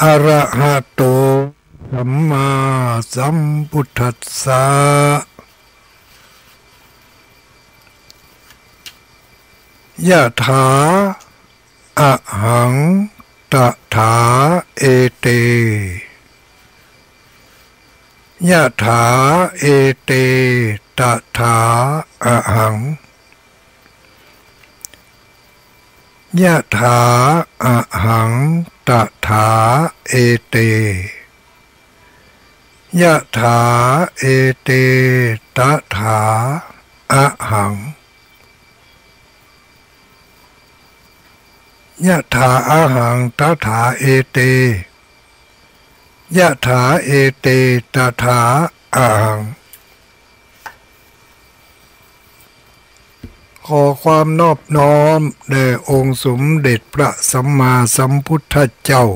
อะระหะโตสัมมาสัมพุทธัสสะยะถาอะหังตถาเอเตยะถาเอเตตถาอะหังยะถาอะหังตถาเอเตยะถาเอเตตถาอะหังยะถาอะหังตถาเอเตยะถาเอเตตถาอะหังขอความนอบน้อมแด่องค์สมเด็จพระสัมมาสัมพุทธเจ้า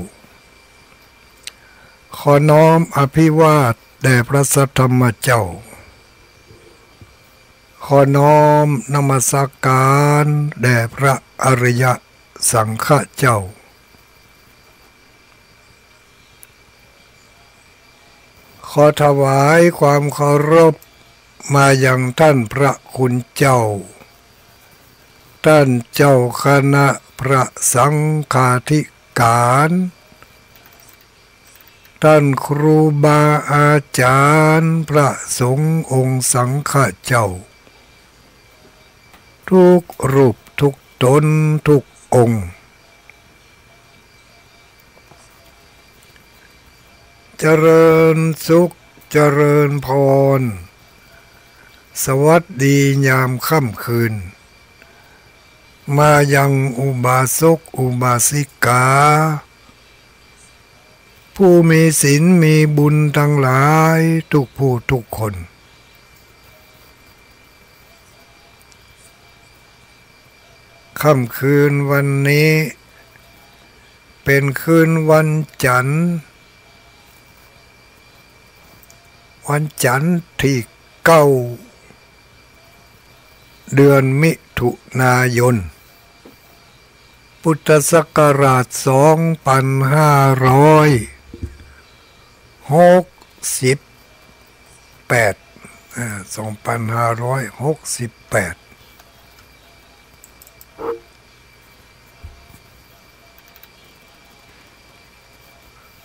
ขอน้อมอภิวาทแด่พระสัทธรรมเจ้าขอน้อมนมัสการแด่พระอริยสังฆเจ้าขอถวายความเคารพมายังท่านพระคุณเจ้าท่านเจ้าคณะพระสังฆาธิการท่านครูบาอาจารย์พระสงฆ์องค์สังฆเจ้าทุกรูปทุกตนทุกองค์เจริญสุขเจริญพรสวัสดียามค่ำคืนมายังอุบาสกอุบาสิกาผู้มีศีลมีบุญทั้งหลายทุกผู้ทุกคนค่ำคืนวันนี้เป็นคืนวันจันทร์ที่9 เดือนมิถุนายนพุทธศักราช2568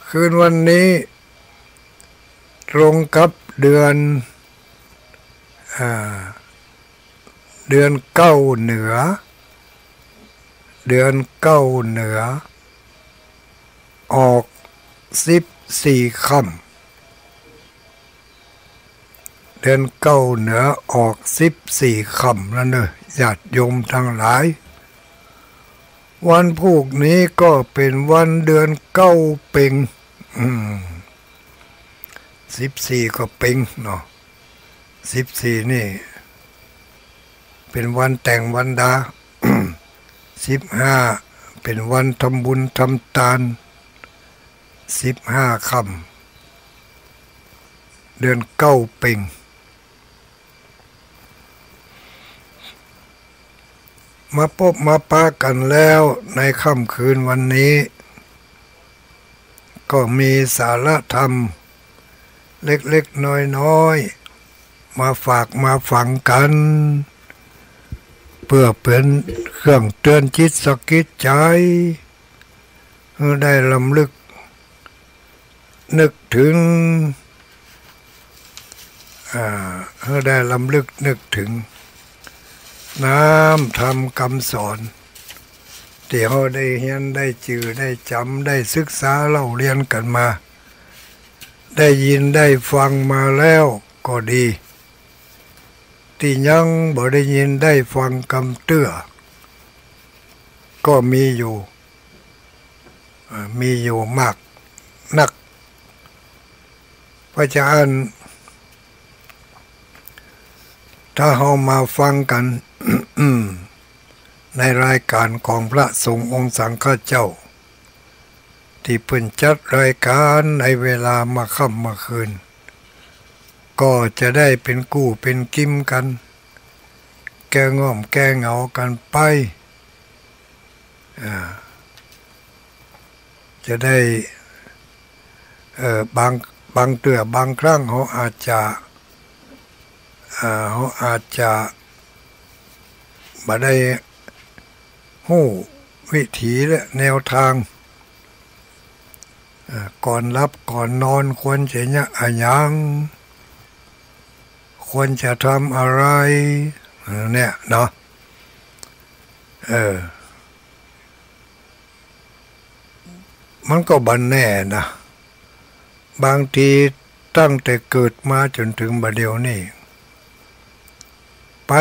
คืนวันนี้ตรงกับเดือนเก้าเหนือออก14 ค่ำเดือนเก้าเหนือออก14 ค่ำแล้วเนอะญาติโยมทั้งหลายวันพรุ่งนี้ก็เป็นวันเดือนเก้าเพ็ง14ก็เพ็งเนาะ14นี่เป็นวันแต่งวันดา15เป็นวันทำบุญทำทาน15 ค่ำเดือนเก้าเพ็งมาพบมาปะกันแล้วในค่ำคืนวันนี้ก็มีสาระธรรมเล็กๆน้อยๆมาฝากมาฟังกันเพื่อเป็นเครื่องเตือนจิตสะกิดใจให้ได้ลำลึกนึกถึงให้ได้ลำลึกนึกถึงน้ำธรรมคำสอนที่เราได้เรียนได้จื่อได้จำได้ศึกษาเล่าเรียนกันมาได้ยินได้ฟังมาแล้วก็ดีที่ยังบ่ได้ยินได้ฟังคำเตื้อก็มีอยู่มากนักเพราะฉะนั้นถ้าเรามาฟังกัน ในรายการของพระสงฆ์องค์สังฆเจ้าที่เพิ่นจัดรายการในเวลามาค่ำมาคืนก็จะได้เป็นกู้เป็นกิมกันแก้ง่อมแก้เหงากันไปจะได้ บางเตือบางครั้งเขาอาจจะบ่ได้หู้วิถีและแนวทางก่อนรับก่อนนอนควรจะเนี่ยยังควรจะทำอะไรเนี่ยเนาะมันก็บันแน่นะบางทีตั้งแต่เกิดมาจนถึงบัดเดี๋ยวนี้ไป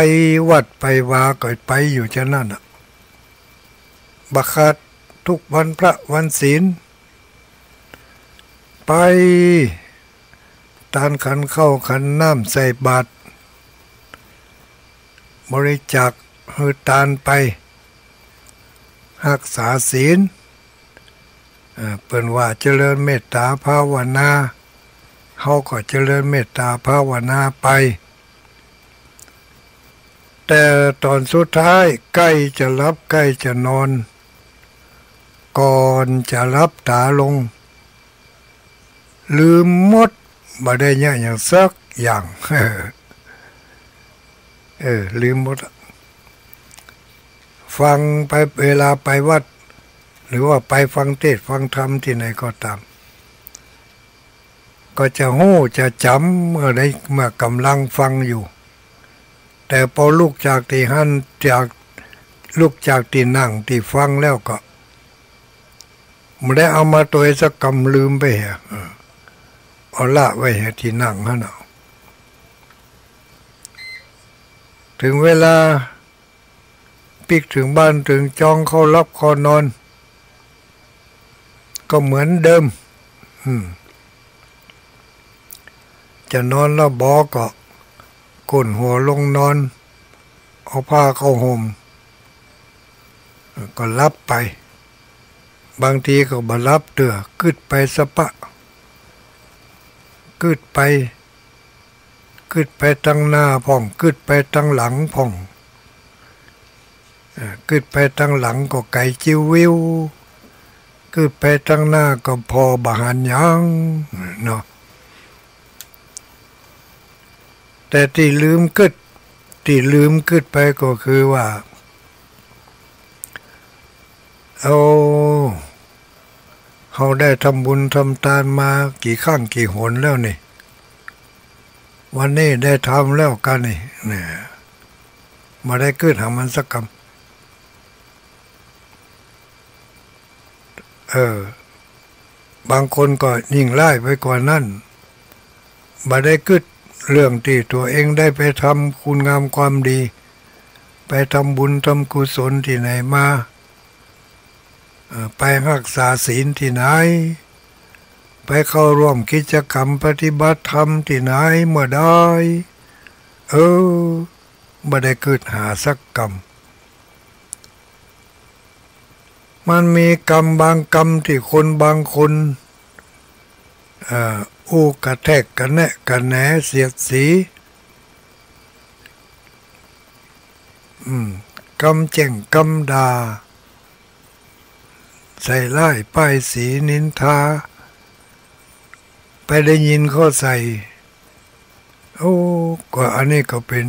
วัดไปวาก็ไปอยู่จะนั่นบักคัดทุกวันพระวันศีลไปตานขันเข้าขันน้ำใส่บาตรบริจาคหือตานไปรักษาศีลเปิ้นว่าเจริญเมตตาภาวนาเฮาก็เจริญเมตตาภาวนาไปแต่ตอนสุดท้ายใกล้จะหลับใกล้จะนอนก่อนจะหลับตาลงลืมหมดบ่ได้เนี่ยอย่างสักอย่างลืมหมดฟังไปเวลาไปวัดหรือว่าไปฟังเทศน์ฟังธรรมที่ไหนก็ตามก็จะหู้จะจำเมื่อกำลังฟังอยู่แต่พอลุกจากที่หันลุกจากที่นั่งที่ฟังแล้วก็ไม่ได้เอามาตัวสักคำลืมไปเหรอเอาละไว้ที่นั่งฮะเนาะถึงเวลาปิกถึงบ้านถึงจองเข้ารับเข้านอนก็เหมือนเดิมจะนอนแล้วบอก็ก้นหัวลงนอนเอาผ้าเข้าห่มก็รับไปบางทีก็บ่รับเตือกึดไปสะปะกึดไปตั้งหน้าพ่องกึดไปตั้งหลังพ่องกึดไปตั้งหลังก็ไก่จิววิวกึดไปตั้งหน้าก็พอบาหันยังเนาะแต่ที่ลืมกึดไปก็คือว่าเขาได้ทำบุญทำทานมากี่ครั้งกี่หนแล้วนี่วันนี้ได้ทำแล้วกันนี่เนี่ยมาได้กึดหามันสักคำบางคนก็ยิ่งไล่ไปกว่านั้นมาได้กึดเรื่องที่ตัวเองได้ไปทำคุณงามความดีไปทำบุญทำกุศลที่ไหนมาไปรักษาศีลที่ไหนไปเข้าร่วมกิจกรรมปฏิบัติธรรมที่ไหนเมื่อใดไม่ได้เกิดหาสักกรรมมันมีกรรมบางกรรมที่คนบางคนกระแทกกระแนะกระแหนเสียดสีกำแจ่งกำดาใส่ไล่ป้ายสีนินทาไปได้ยินเขาใส่ก็อันนี้ก็เป็น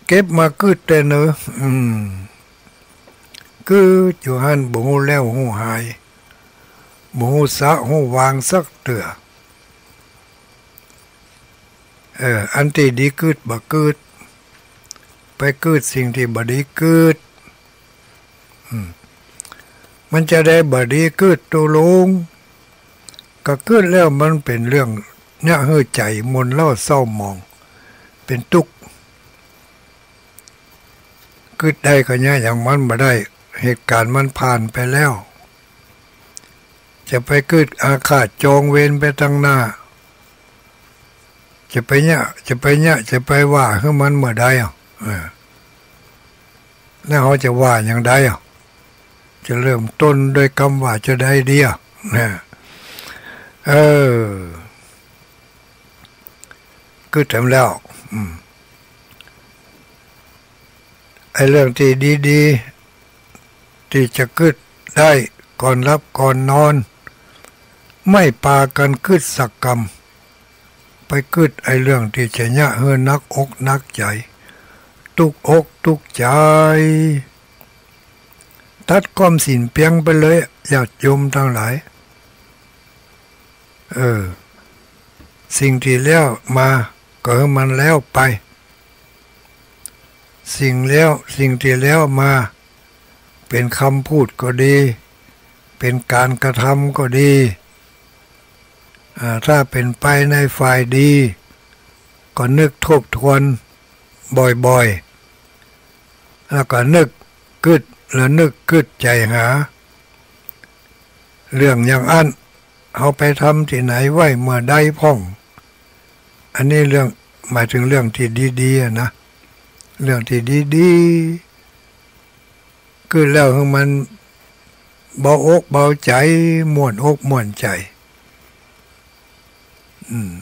เก็บมากึดแต่เนอะคืออยู่หันบ่ฮู้แล้วฮู้หายบ่ฮู้สะฮู้วางสักเตืออันที่ดีกึดบ่กึดไปกึดสิ่งที่บ่ดีกึดมันจะได้บ่ดีกึดตัวลงก็กึดแล้วมันเป็นเรื่องเนี่ยเฮือใจมนเล่าเศร้ามองเป็นทุกข์กึดได้ก็เนี่ยอย่างมันบ่ได้เหตุการณ์มันผ่านไปแล้วจะไปกึดอาฆาตจองเวรไปตั้งหน้าจะไปว่าให้มันเมื่อใดแล้วเขาจะว่าอย่างใดจะเริ่มต้นโดยคำว่าจะได้เดียวกึดทำแล้วไอ้เรื่องที่ดีๆที่จะกึดได้ก่อนรับก่อนนอน ไม่ปากันคืดสักกรรมไปคืดไอเรื่องที่จะยะเฮือนักอกนักใจตุกอกตุกใจตัดความสินเพียงไปเลยญาติโยมทั้งหลายสิ่งที่แล้วมาก็ให้มันแล้วไปสิ่งที่แล้วมาเป็นคำพูดก็ดีเป็นการกระทำก็ดีถ้าเป็นไปในฝ่ายดีก็นึกทบทวนบ่อยๆแล้วก็นึกกึดแล้วนึกกึดใจหาเรื่องอย่างอันเอาไปทำที่ไหนไว้เมื่อใดพ่องอันนี้เรื่องหมายถึงเรื่องที่ดีๆนะเรื่องที่ดีๆคือแล้วให้มันเบาอกเบาใจม่วนอกม่วนใจ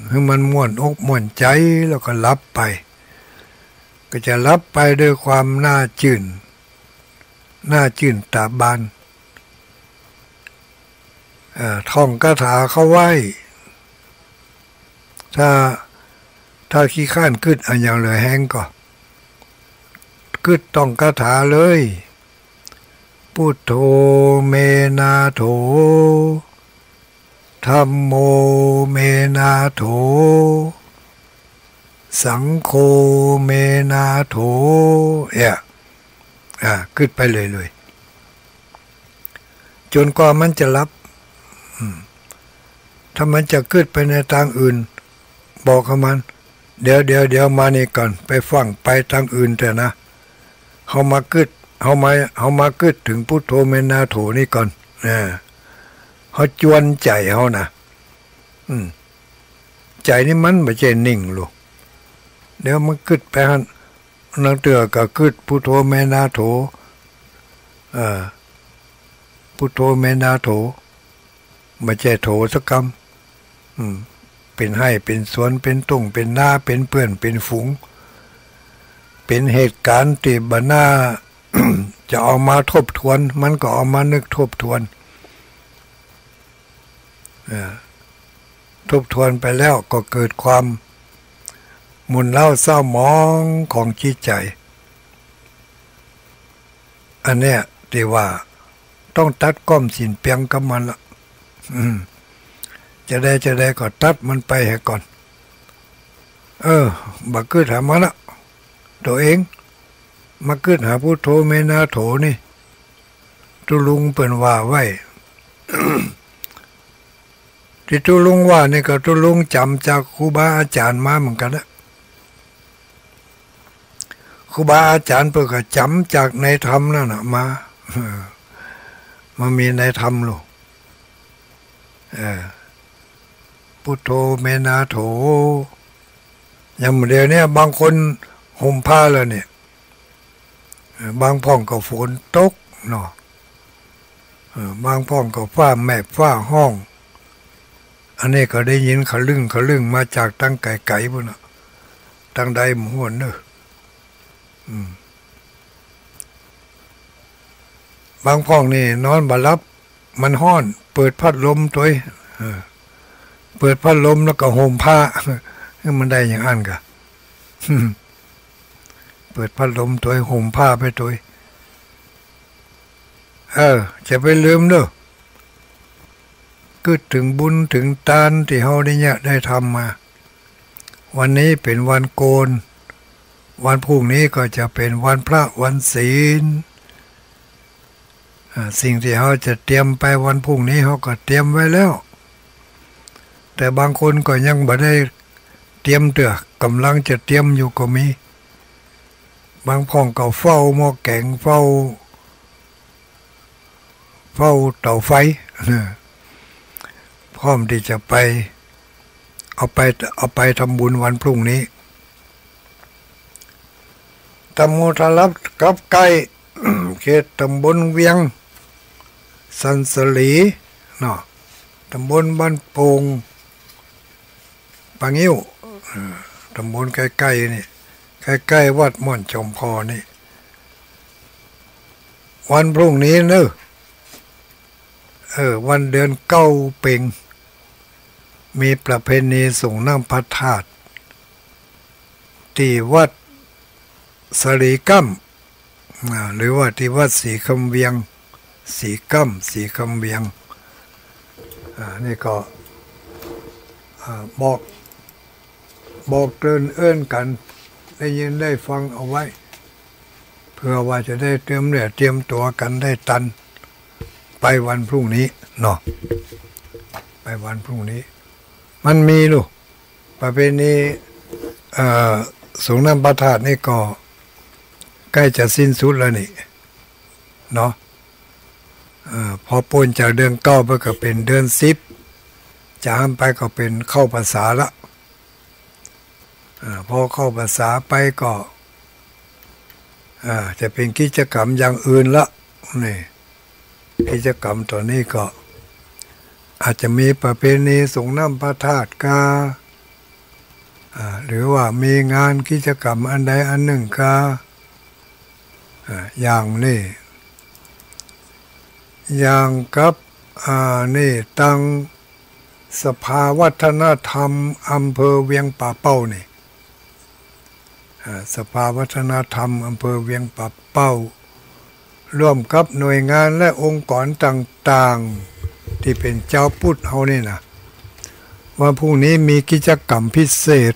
ให้มันม่วนอกม่วนใจแล้วก็รับไปก็จะรับไปด้วยความน่าชื่นตาบานท่องคาถาเขาไว้ถ้าขี้ข้านขึ้นอันอย่างเหลือแห้งก็ขึ้นต้องคาถาเลยพุทโธเมนาโถธัมโมเมนาโถสังโฆเมนาโถขึ้นไปเลยจนกว่ามันจะรับถ้ามันจะขึ้นไปในทางอื่นบอกกับมันเดี๋ยวมานี่ก่อนไปฟังไปทางอื่นแต่นะเขามาขึ้นถึงพุทโธเมนาโถนี่ก่อนเขาจวนใจเขานะใจนี่มันไม่ใช่นิ่งลูกเดี๋ยวมันขึ้นไปหันนักเตือก็ขึ้นพุทโธเมนาโถพุทโธเมนาโถไม่ใช่โถสักคำเป็นให้เป็นสวนเป็นตุ่งเป็นหน้าเป็นเพื่อนเป็นฝูงเป็นเหตุการณ์ที่บรรณา จะเอามาทบทวนมันก็เอามานึกทบทวนไปแล้วก็เกิดความหมุนเล่าเศร้าหมองของจิตใจอันเนี้ยที่ว่าต้องตัดก้อมสินเปียงกับมันละจะได้ก็ตัดมันไปให้ก่อนบักเกิดหามาละตัวเองมาเกิดหาพุทโธเมนาโถนี่ตุลุงเปิ่นว่าไว้ ที่ตุลุงว่านี่ก็ตุลุงจำจากครูบาอาจารย์มาเหมือนกันนะครูบาอาจารย์เปิ่นก็จำจากในธรรมนั่นน่ะมามีในธรรมลูกพุทโธเมนาโถอย่างเดียวเนี่ยบางคนห่มผ้าแล้วเนี่ยบางพ่องก็ฝนตกเนาะบางพ่องก็ฟ้าแม่ฟ้าห้องอันนี้ก็ได้ยินเขาลึ่งมาจากตั้งไก่พุ่นน่ะตั้งใดหมู่นเนอะบางพ่องนี่นอนบ่หลับมันห้อนเปิดพัดลมตัวเปิดพัดลมแล้วก็ห่มผ้ามันได้อย่างอันกะเปิดพัดลมตัวห่มผ้าไปตัวจะไปลืมเด้อก็ถึงบุญถึงทานที่เฮาได้ทำมาวันนี้เป็นวันโกนวันพรุ่งนี้ก็จะเป็นวันพระวันศีลสิ่งที่เฮาจะเตรียมไปวันพรุ่งนี้เฮาก็เตรียมไว้แล้วแต่บางคนก็ยังบ่ได้เตรียมเด้อกำลังจะเตรียมอยู่ก็มีบางพ่องก็เฝ้าหม้อแกงเฝ้าเตาไฟพร้อมที่จะไปเอาไปทำบุญวันพรุ่งนี้ตำบลทารับกับไก่ เขตตำบลเวียงสันสลีเนาะตำบลบ้านโป่งปางยิ้วตำบลใกล้ๆนี่ใกล้ๆวัดม่อนจอมพอนี่วันพรุ่งนี้เนอะวันเดือนเก้าเป่ง มีประเพณีส่งน้ำพระธาตุที่วัดสรีกัมหรือว่าที่วัดศรีคำเวียงศรีกัมศรีคำเวียงนี่ก็บอกเตือนเอื้อนกันได้ยินได้ฟังเอาไว้เพื่อว่าจะได้เตรียมตัวกันได้ตันไปวันพรุ่งนี้เนาะไปวันพรุ่งนี้มันมีลูกประเพณีสงน้ำพระธาตุนี่ก็ใกล้จะสิ้นสุดแล้วนี่เนาะพอพ้นจากเดือน9ไปก็เป็นเดือน10จะห้ามไปก็เป็นเข้าพรรษาละพอเข้าพรรษาไปก็จะเป็นกิจกรรมอย่างอื่นละนี่กิจกรรมตัวนี้ก็อาจจะมีประเพณีส่งน้ำพระธาตุกาหรือว่ามีงานกิจกรรมอันใดอันหนึ่งกาอย่างนี้อย่างกับนี่ตั้งสภาวัฒนธรรมอำเภอเวียงป่าเป้านี่สภาวัฒนธรรมอำเภอเวียงป่าเป้าร่วมกับหน่วยงานและองค์กรต่างๆที่เป็นเจ้าพุทธเฮานี่นะว่าพรุ่งนี้มีกิจกรรมพิเศษ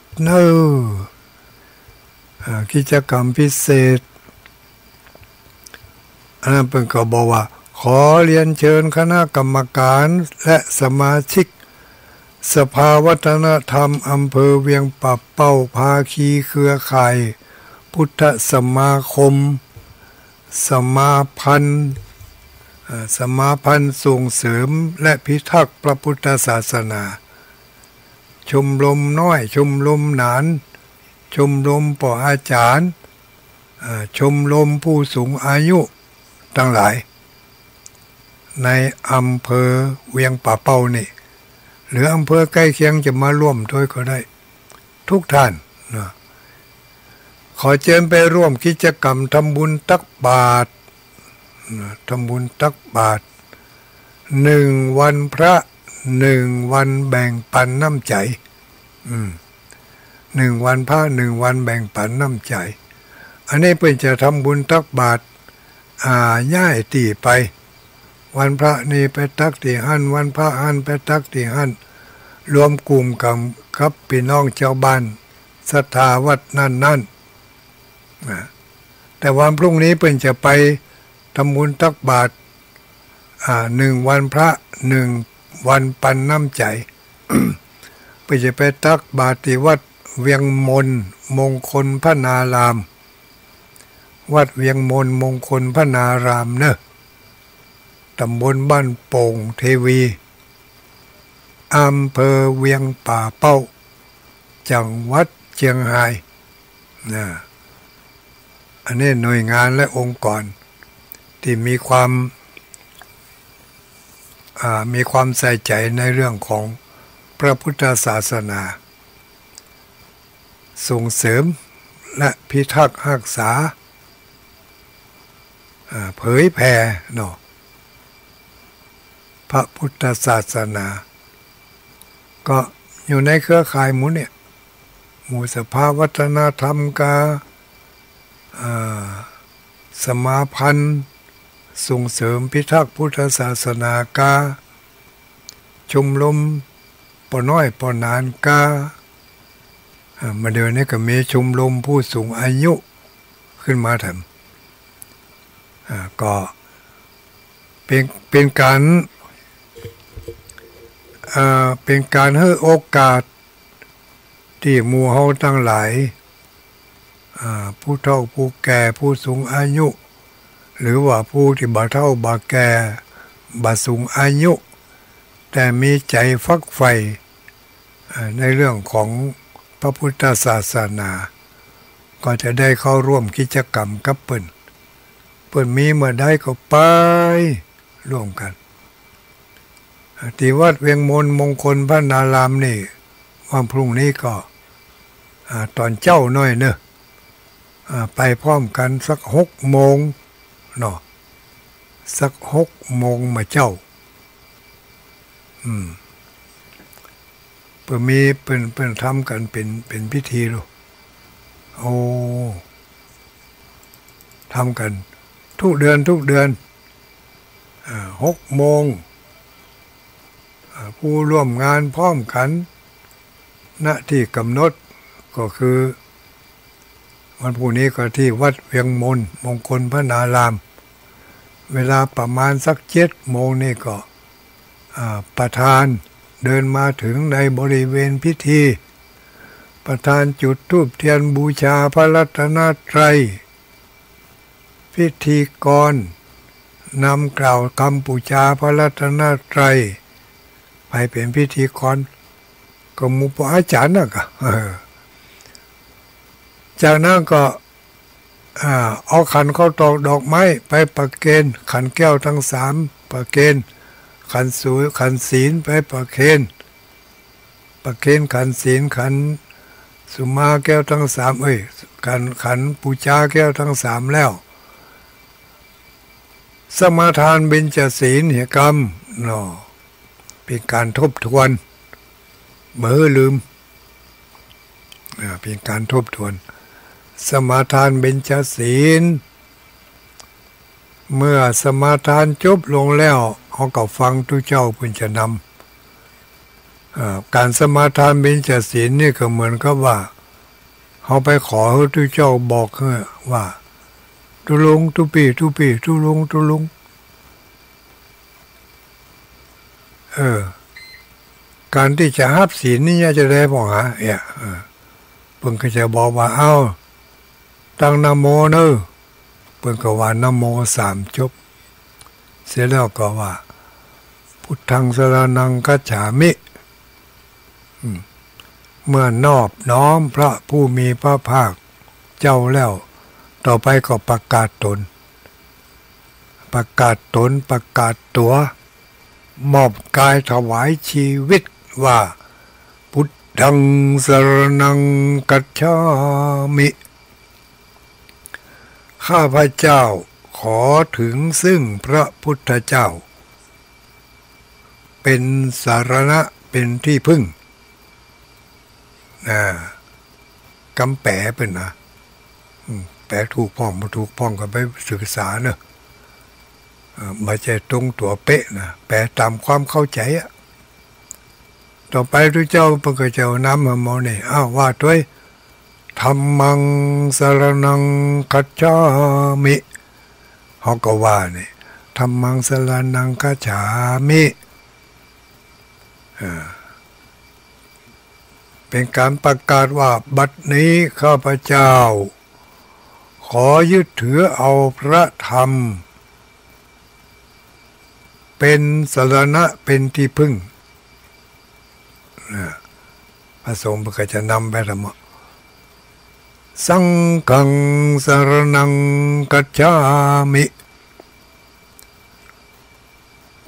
กิจกรรมพิเศษอันนั้นเพิ่นก็บอกว่าขอเรียนเชิญคณะกรรมการและสมาชิกสภาวัฒนธรรมอำเภอเวียงป่าเป้าภาคีเครือข่ายพุทธสมาคมสมาพันธ์ส่งเสริมและพิทักษ์พระพุทธศาสนาชมรมน้อยชมรมหนานชมรมปออาจารย์ชมรมผู้สูงอายุทั้งหลายในอำเภอเวียงป่าเป้านี่หรืออำเภอใกล้เคียงจะมาร่วมด้วยก็ได้ทุกท่านนะขอเชิญไปร่วมกิจกรรมทำบุญตักบาตร1 วันพระ1 วันแบ่งปันน้ำใจ1 วันพระ1 วันแบ่งปันน้ำใจอันนี้เพื่อจะทำบุญตักบาตรย่ายตีไปวันพระนี่ไปตักที่หั่นวันพระหั่นไปตักที่หั่นรวมกลุ่มกับพี่น้องชาวบ้านศรัทธาวัดนั่นแต่วันพรุ่งนี้เพิ่นจะไปทำบุญตักบาตร1 วันพระ1 วันปันน้ำใจ เพื่อจะไปตักบาตรที่วัดเวียงมงคลพระนารามวัดเวียงมงคลพระนารามเนอะตำบลบ้านโป่งเทวีอำเภอเวียงป่าเป้าจังหวัดเชียงรายอันนี้หน่วยงานและองค์กรที่มีความใส่ใจในเรื่องของพระพุทธศาสนาส่งเสริมและพิทักษ์รักษาเผยแผ่เนาะพระพุทธศาสนาก็อยู่ในเครือข่ายหมู่สภาวัฒนธรรมกาสมาพันธ์ส่งเสริมพิทักษ์พุทธศาสนากาชมรมปอน้อยปอนานกามาเดี๋ยวนี้ก็มีชมรมผู้สูงอายุขึ้นมาทำก็เป็นการให้โอกาสที่หมู่เฮาทั้งหลายผู้เฒ่าผู้แก่ผู้สูงอายุหรือว่าผู้ที่บ่เฒ่าบ่แก่บ่สูงอายุแต่มีใจฝักใฝ่ในเรื่องของพระพุทธศาสนาก็จะได้เข้าร่วมกิจกรรมกับเปิ้นมีเมื่อใดก็ไปร่วมกันที่วัดเวียงมงคลพระนารามนี่วันพรุ่งนี้ก็ตอนเจ้าน้อยเนอะไปพร้อมกันสัก6 โมงเนาะสัก6 โมงมาเจ้า เปิ่นมีเปิ่นทำกันเป็นพิธีลูกโอ้ทำกันทุกเดือน6 โมงผู้ร่วมงานพร้อมกันณที่กำหนดก็คือวันพรุ่งนี้ก็ที่วัดเวียงมงคลพระนารามเวลาประมาณสัก7 โมงนี่ก็ประธานเดินมาถึงในบริเวณพิธีประธานจุดธูปเทียนบูชาพระรัตนตรัยพิธีกรนำกล่าวคำบูชาพระรัตนตรัยไปเป็นพิธีกรก็หมู่พระอาจารย์นะก็จากนั้นก็เอาขันเข้าตอกดอกไม้ไปประเคนขันแก้วทั้ง3ประเคนขันสูขันศีลไปประเคนขันศีลขันสุมาแก้วทั้ง3ขันปูชาแก้วทั้ง3แล้วสมาทานเบญจศีลกรรมเนาะเป็นการทบทวนลืมเป็นการทบทวนสมาทานเบญจศีลเมื่อสมาทานจบลงแล้วเขาก็ฟังทุกเจ้าเพิ่นจะนำการสมาทานเบญจศีลนี่ก็เหมือนกับว่าเขาไปขอให้ทุกเจ้าบอกว่าตุลงตุปีตุลงการที่จะรับศีลนี่จะได้บอกหาเพิ่นก็จะบอกว่าเอาตั้งนะโมเนอะเพิ่นก็ว่านะโม3จบเสร็จแล้วก็ว่าพุทธังสรณังคัจฉามิเมื่อนอบน้อมพระผู้มีพระภาคเจ้าแล้วต่อไปก็ประกาศตนประกาศตัวมอบกายถวายชีวิตว่าพุทธังสรณังคัจฉามิข้าพเจ้าขอถึงซึ่งพระพุทธเจ้าเป็นสารณะเป็นที่พึ่งกำแปลเป็นนะแปลถูกพ้องบ่ถูกพ้องก็ไปศึกษาเนอะไม่ใช่ตรงตัวเป๊ะนะแปลตามความเข้าใจต่อไปทุกเจ้าพระเจ้านำมาโมนี่ว่าด้วยธัมมังสรณังคัจฉามิเขาก็ว่านี่ธัมมังสรณังคัจฉามิเป็นการประกาศว่าบัดนี้ข้าพเจ้าขอยึดถือเอาพระธรรมเป็นสรณะเป็นที่พึ่งพระสงฆ์ก็จะนำไปธรรมะสังฆังสรณังคัจฉามิ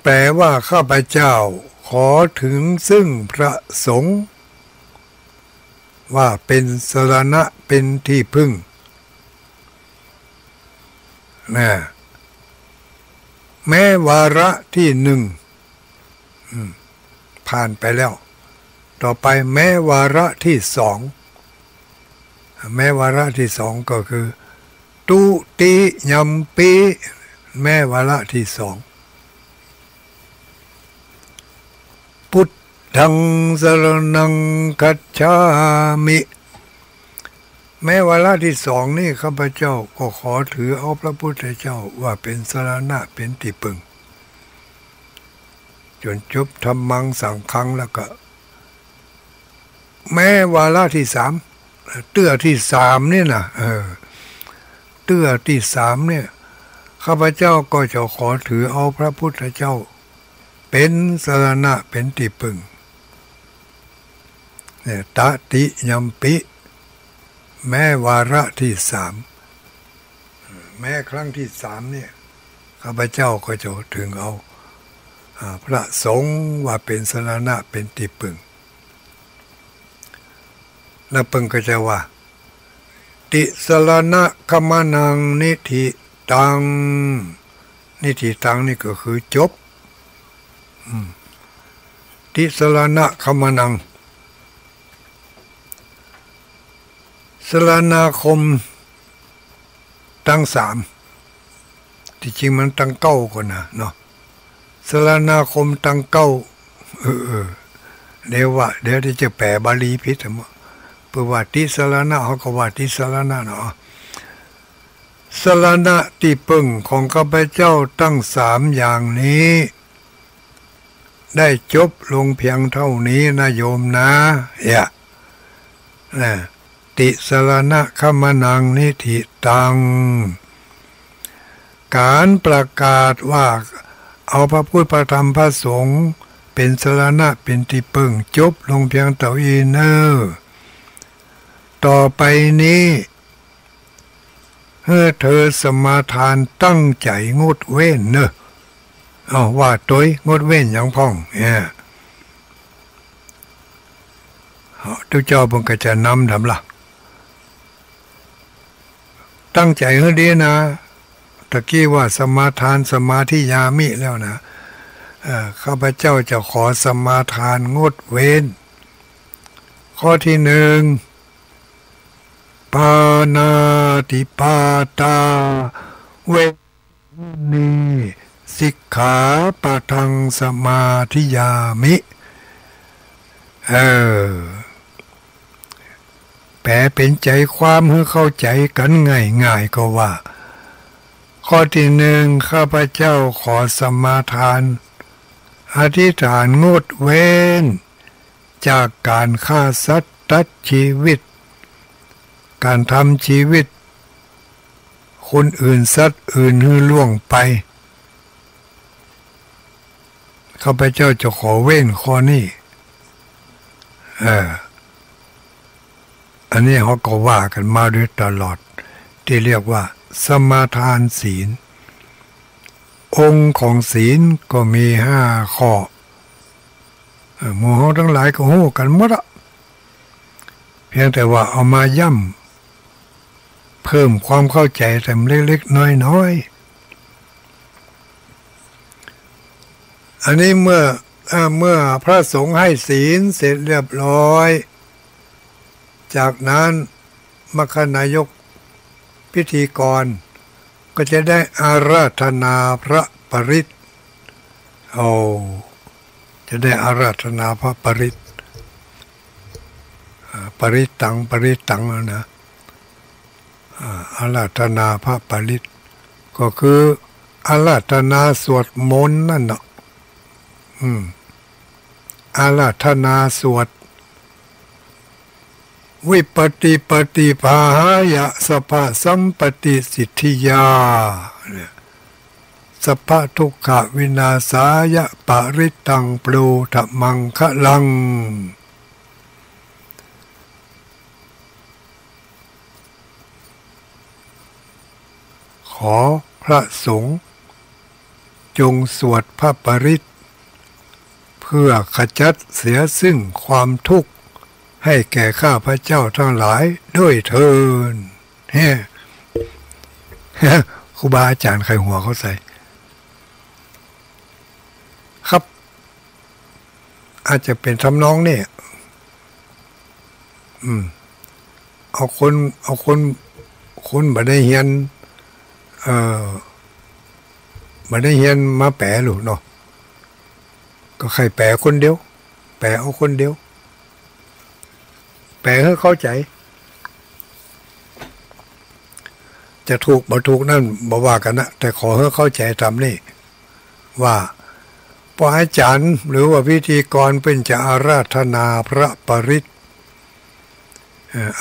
แปลว่าข้าพเจ้าขอถึงซึ่งพระสงฆ์ว่าเป็นสรณะเป็นที่พึ่งแม้วาระที่1ผ่านไปแล้วต่อไปแม้วาระที่2แม้วาระที่2ก็คือตุติยัมปิแม้วาระที่2พุทธังสรณังคัจฉามิแม้วาระที่2นี่ข้าพเจ้าก็ขอถือเอาพระพุทธเจ้าว่าเป็นสรณะเป็นที่พึ่งจนจบธัมมังสังฆังแล้วก็แม้วาระที่3เตื้อที่3นี่นะเตื้อที่3เนี่ยข้าพเจ้าก็จะขอถือเอาพระพุทธเจ้าเป็นสรณะเป็นที่พึ่งตติยัมปิแม้วาระที่3แม้ครั้งที่3เนี่ยข้าพเจ้าก็จะถึงเอาพระสงฆ์ว่าเป็นสรณะเป็นที่พึ่งแล้วเพิ่งก็จะว่าติสรณะคัมนังนิธิตังนี่ก็คือจบติสรณะคัมนัง รณาคมตั้งสามที่จริงมันตั้งเก้าก่อนนะเนาะสรณาคมตั้งเก้าเดี๋ยวที่จะแปลบาลีพิษมั้งเพื่อว่าติสรณะเขาก็ว่าติสรณะเนาะสรณะที่พึ่งของข้าพเจ้าตั้งสามอย่างนี้ได้จบลงเพียงเท่านี้นะโยมนะติสรณะขมนังนิธิตังการประกาศว่าเอาพระพุทธพระธรรมพระสงฆ์เป็นสรณะเป็นที่พึ่งจบลงเพียงเท่านี้เนอต่อไปนี้ให้เธอสมาทานตั้งใจงดเว้นเนอะเอาว่าตัวงดเว้นอย่างพ่องทุกเจ้าบุญก็จะนำทำละตั้งใจให้ดีนะตะกี้ว่าสมาทานสมาธิยามิแล้วนะข้าพเจ้าจะขอสมาทานงดเว้นข้อที่หนึ่งปานาติปาตาเวนีสิกขาปะทังสมาธิยามิแปลเป็นใจความให้เข้าใจกันง่ายๆก็ว่าข้อที่หนึ่งข้าพเจ้าขอสมาทานอธิษฐานงดเว้นจากการฆ่าสัตว์ตัดชีวิตการทำชีวิตคนอื่นสัตว์อื่นให้ล่วงไปข้าพเจ้าจะขอเว้นข้อนี้อันนี้เขาก็ว่ากันมาโดยตลอดที่เรียกว่าสมาทานศีลองค์ของศีลก็มี5 ข้อหมู่เราทั้งหลายก็รู้กันหมดละเพียงแต่ว่าเอามาย่ำเพิ่มความเข้าใจแต่เล็กๆน้อยๆอันนี้เมื่อพระสงฆ์ให้ศีลเสร็จเรียบร้อยจากนั้นมคณายกพิธีกรก็จะได้อาราธนาพระปริตรจะได้อาราธนาพระปริตรปริตังนะอาราธนาพระปริตรก็คืออาราธนาสวดมนต์นั่นเนาะอาราธนาสวดวิปติปฏิภาหายะสัพพสัมปติสิทธิยาสัพพทุกขวินาศายะปริตังปลูธมังคะลังขอพระสงฆ์จงสวดพระปริตรเพื่อขจัดเสียซึ่งความทุกข์ให้แก่ข้าพระเจ้าทั้งหลายด้วยเถิดครูบาอาจารย์ใครหัวเขาใส่ครับอาจจะเป็นทำนองเนี่ยเอาคนบ่ได้เฮียนบ่ได้เฮียนมาแปลหรือเนาะก็ใครแปลคนเดียวแปลเอาคนเดียวแปลให้เข้าใจจะถูกบ่ถูกนั่นบ่ว่ากันนะแต่ขอให้เข้าใจตามนี้ว่าพระอาจารย์หรือว่าพิธีกรเป็นจะอาราธนาพระปริตร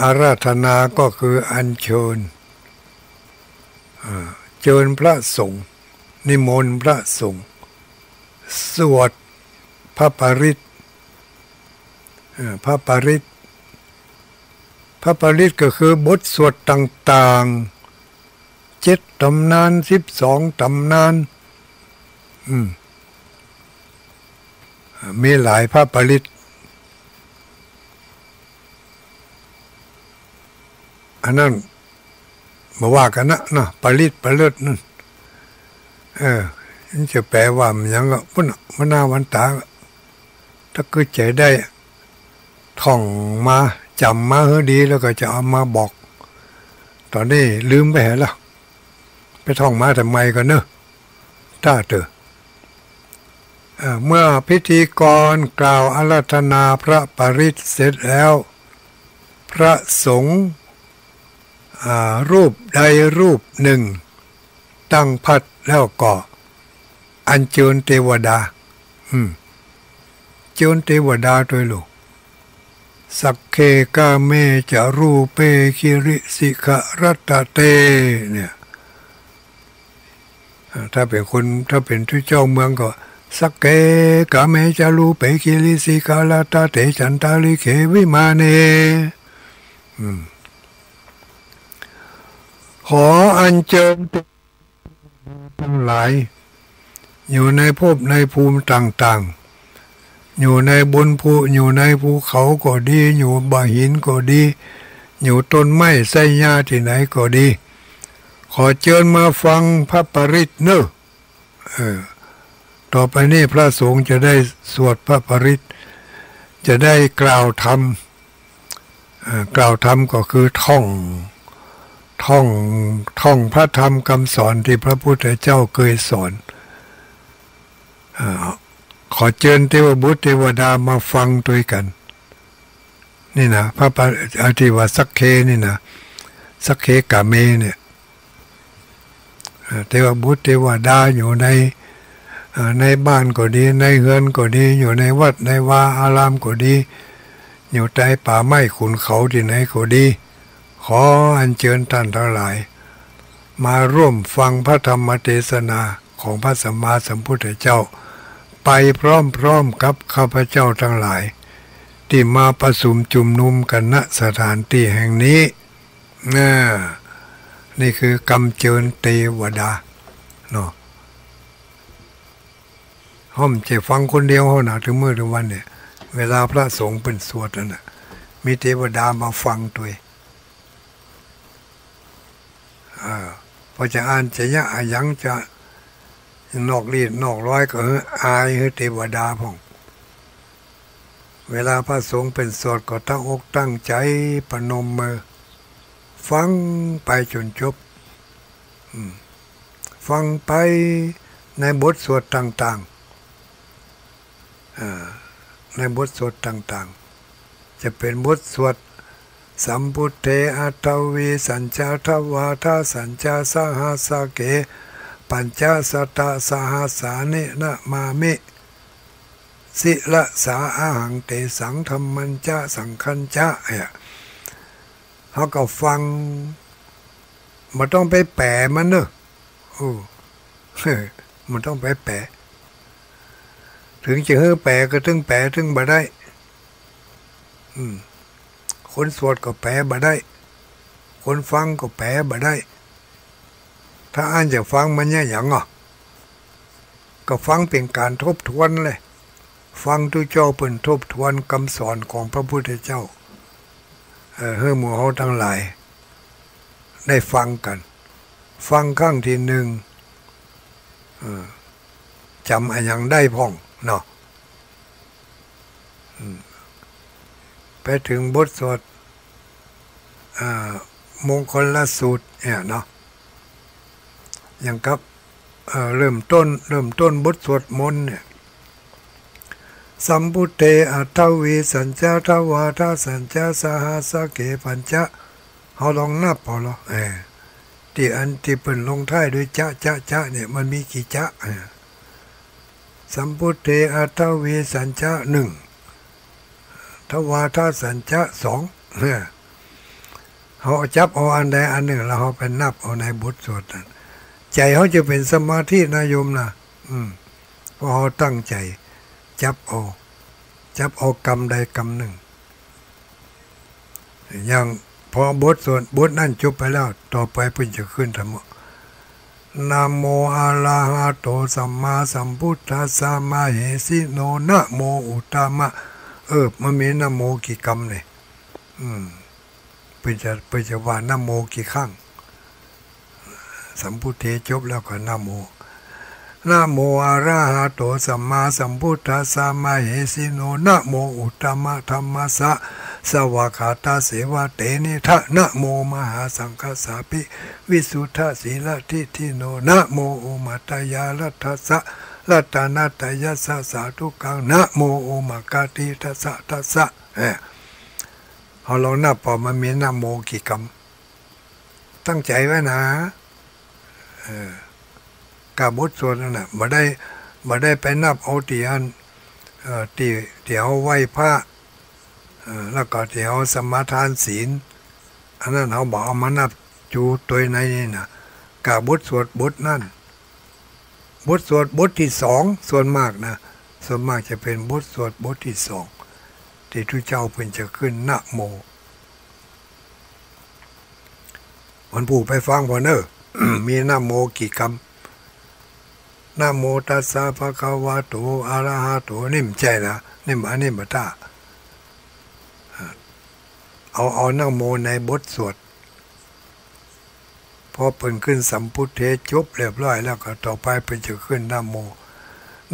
อาราธนาก็คืออัญเชิญพระสงฆ์นิมนต์พระสงฆ์สวดพระปริตรพระปริตรก็คือบทสวดต่างๆ7 ตำนาน12 ตำนานมีหลายพระปริตรอันนั้นมาว่ากันนะปริตรนั่นนี่จะแปลว่ามันยังก็พุ่นมันหน้าวันตาถ้าคือใจได้ท่องมาจำมาให้ดีแล้วก็จะเอามาบอก ตอนนี้ลืมไปแล้วไปท่องมาทำไมกันเนอะถ้าเถอะเมื่อพิธีกรกล่าวอาราธนาพระปริตรเสร็จแล้วพระสงฆ์รูปใดรูปหนึ่งตั้งพัดแล้วก็อัญเชิญเทวดาเชิญเทวดาโดยลูกสักเคกาเมจะรูเปคิริสิกรัตเตเนี่ยถ้าเป็นทุเจ้าเมืองก็สักเกกาเมจะรูเปคิริสิกรัตเตจันตาลิเขวิมาเนขออัญเชิญทั้งหลายอยู่ในภพในภูมิต่างๆอยู่ในบนภูอยู่ในภูเขาก็ดีอยู่บ่อหินก็ดีอยู่ต้นไม้ไส้หญ้าที่ไหนก็ดีขอเชิญมาฟังพระปริตรเนอะต่อไปนี้พระสงฆ์จะได้สวดพระปริตรจะได้กล่าวธรรมก็คือท่องพระธรรมคำสอนที่พระพุทธเจ้าเคยสอนขอเชิญเทวบุตรเทวดามาฟังด้วยกันนี่นะพระอธิวาสักเคนี่นะสักเคกาเมเนี่ยเทวบุตรเทวดาอยู่ในบ้านก็ดีในเฮือนก็ดีอยู่ในวัดในวาอารามก็ดีอยู่ใต้ป่าไม้ขุนเขาที่ไหนก็ดีขออัญเชิญท่านทั้งหลายมาร่วมฟังพระธรรมเทศนาของพระสัมมาสัมพุทธเจ้าไปพร้อมๆกับข้าพเจ้าทั้งหลายที่มาประชุมจุมนุมกันณสถานที่แห่งนี้นี่คือกำเชิญเทวดาเนาะห้อมจะฟังคนเดียวเขาหนาถึงมื้อถึงวันเนี่ยเวลาพระสงฆ์เป็นสวดนั่นน่ะมีเทวดามาฟังด้วยพอจะอ่านจะยะอายังจะนอกรีดนอกร้อยก็อายเทวดาพ่องเวลาพระสงฆ์เป็นสวดก็ตั้งอกตั้งใจประนมมือฟังไปจนจบฟังไปในบทสวดต่างๆในบทสวดต่างๆจะเป็นบทสวดสัมพุทเทอัตวีสัญจาทวาทาสัญจาสหัสเกปัญจสตาสหัสสานินะมามิสิละสาอาหังเตสังธรรมัญจาสังคัญจาเขาก็ฟังมันต้องไปแปลมันเนอะมันต้องไปแปลถึงจะแปลก็ถึงแปลถึงบ่ได้คนสวดก็แปลบ่ได้คนฟังก็แปลบ่ได้ถ้าอ่านจะฟังมันเนี่ยอย่างก็ฟังเป็นการทบทวนเลยฟังทุกเจ้าเป็นทบทวนคำสอนของพระพุทธเจ้าให้หมู่เฮาทั้งหลายได้ฟังกันฟังครั้งที่หนึ่งจำอะไรยังได้พ่องเนาะไปถึงบทสวดมงคลสูตรเนี่ยเนาะอย่างกับเริ่มต้นบทสวดมนต์เนี่ยสัมพุทเทอัตวีสัญจาทวาทาสัญจาสหัสเกปัญจเขาลองนับพอหรอที่อันที่เป็นลงท้ายด้วยจะเนี่ยมันมีกี่จะสัมพุทเทอัตวีสัญจาหนึ่งทวาทาสัญจาสองเขาจับเอาอันใดอันหนึ่งแล้วเขาไปนับเอาในบทสวดนั้นใจเขาจะเป็นสมาธินะโยมนะเพราะเขาตั้งใจจับเอากรรมใดกรรมหนึ่งอย่างพอบทสวดบทนั้นจบไปแล้วต่อไปเพิ่งจะขึ้นธรรมนะโมอะระหะโตสัมมาสัมพุทธัสสะมาเหสิโนนะโมอุตตมะมันมีนะโมกี่กรรมเนี่ยเพิ่งจะว่านะโมกี่ครั้งสัมพุทเทจบแล้วก็นะโมนะโมอะระหะโตสัมมาสัมพุทธัสสะมะเหสิโนนะโมอุตตมะธัมมัสสะ สวากขาตาเสวะเตนิทะนะโมมหาสังฆสาปิวิสุทธศีลทิทิโนนะโมโอมัตตยาลัทธัสสะรัตนาตยัสสะสาธุกังนะโมโอมากาติทัสสะทัสสะเอาเรานับพอมันมีนะโมกี่คำตั้งใจไว้นะกาบทสวดนั่นน่ะมาได้ไปนับเอาตีอันที่เอาไหว้พระแล้วก็ที่เอาสมาทานศีลอันนั้นเขาบอกเอามานับจูตัวในนี่นะกาบทสวดบทนั่นบทสวดบทที่สองส่วนมากนะส่วนมากจะเป็นบทสวดบทที่สองที่ทุกเจ้าเพิ่นจะขึ้นนะโมมันผู้ไปฟังพอเนอะ มีนะโมกี่คำนะโมตัสสะภะคะวะโตอะระหะโตนี่มันใจนะนี่มันอันนี้มาตาเอานะโมในบทสวดพอเพิ่นขึ้นสัมพุทเทจบเรียบร้อยแล้วก็ต่อไปเพิ่นจะขึ้นนะโม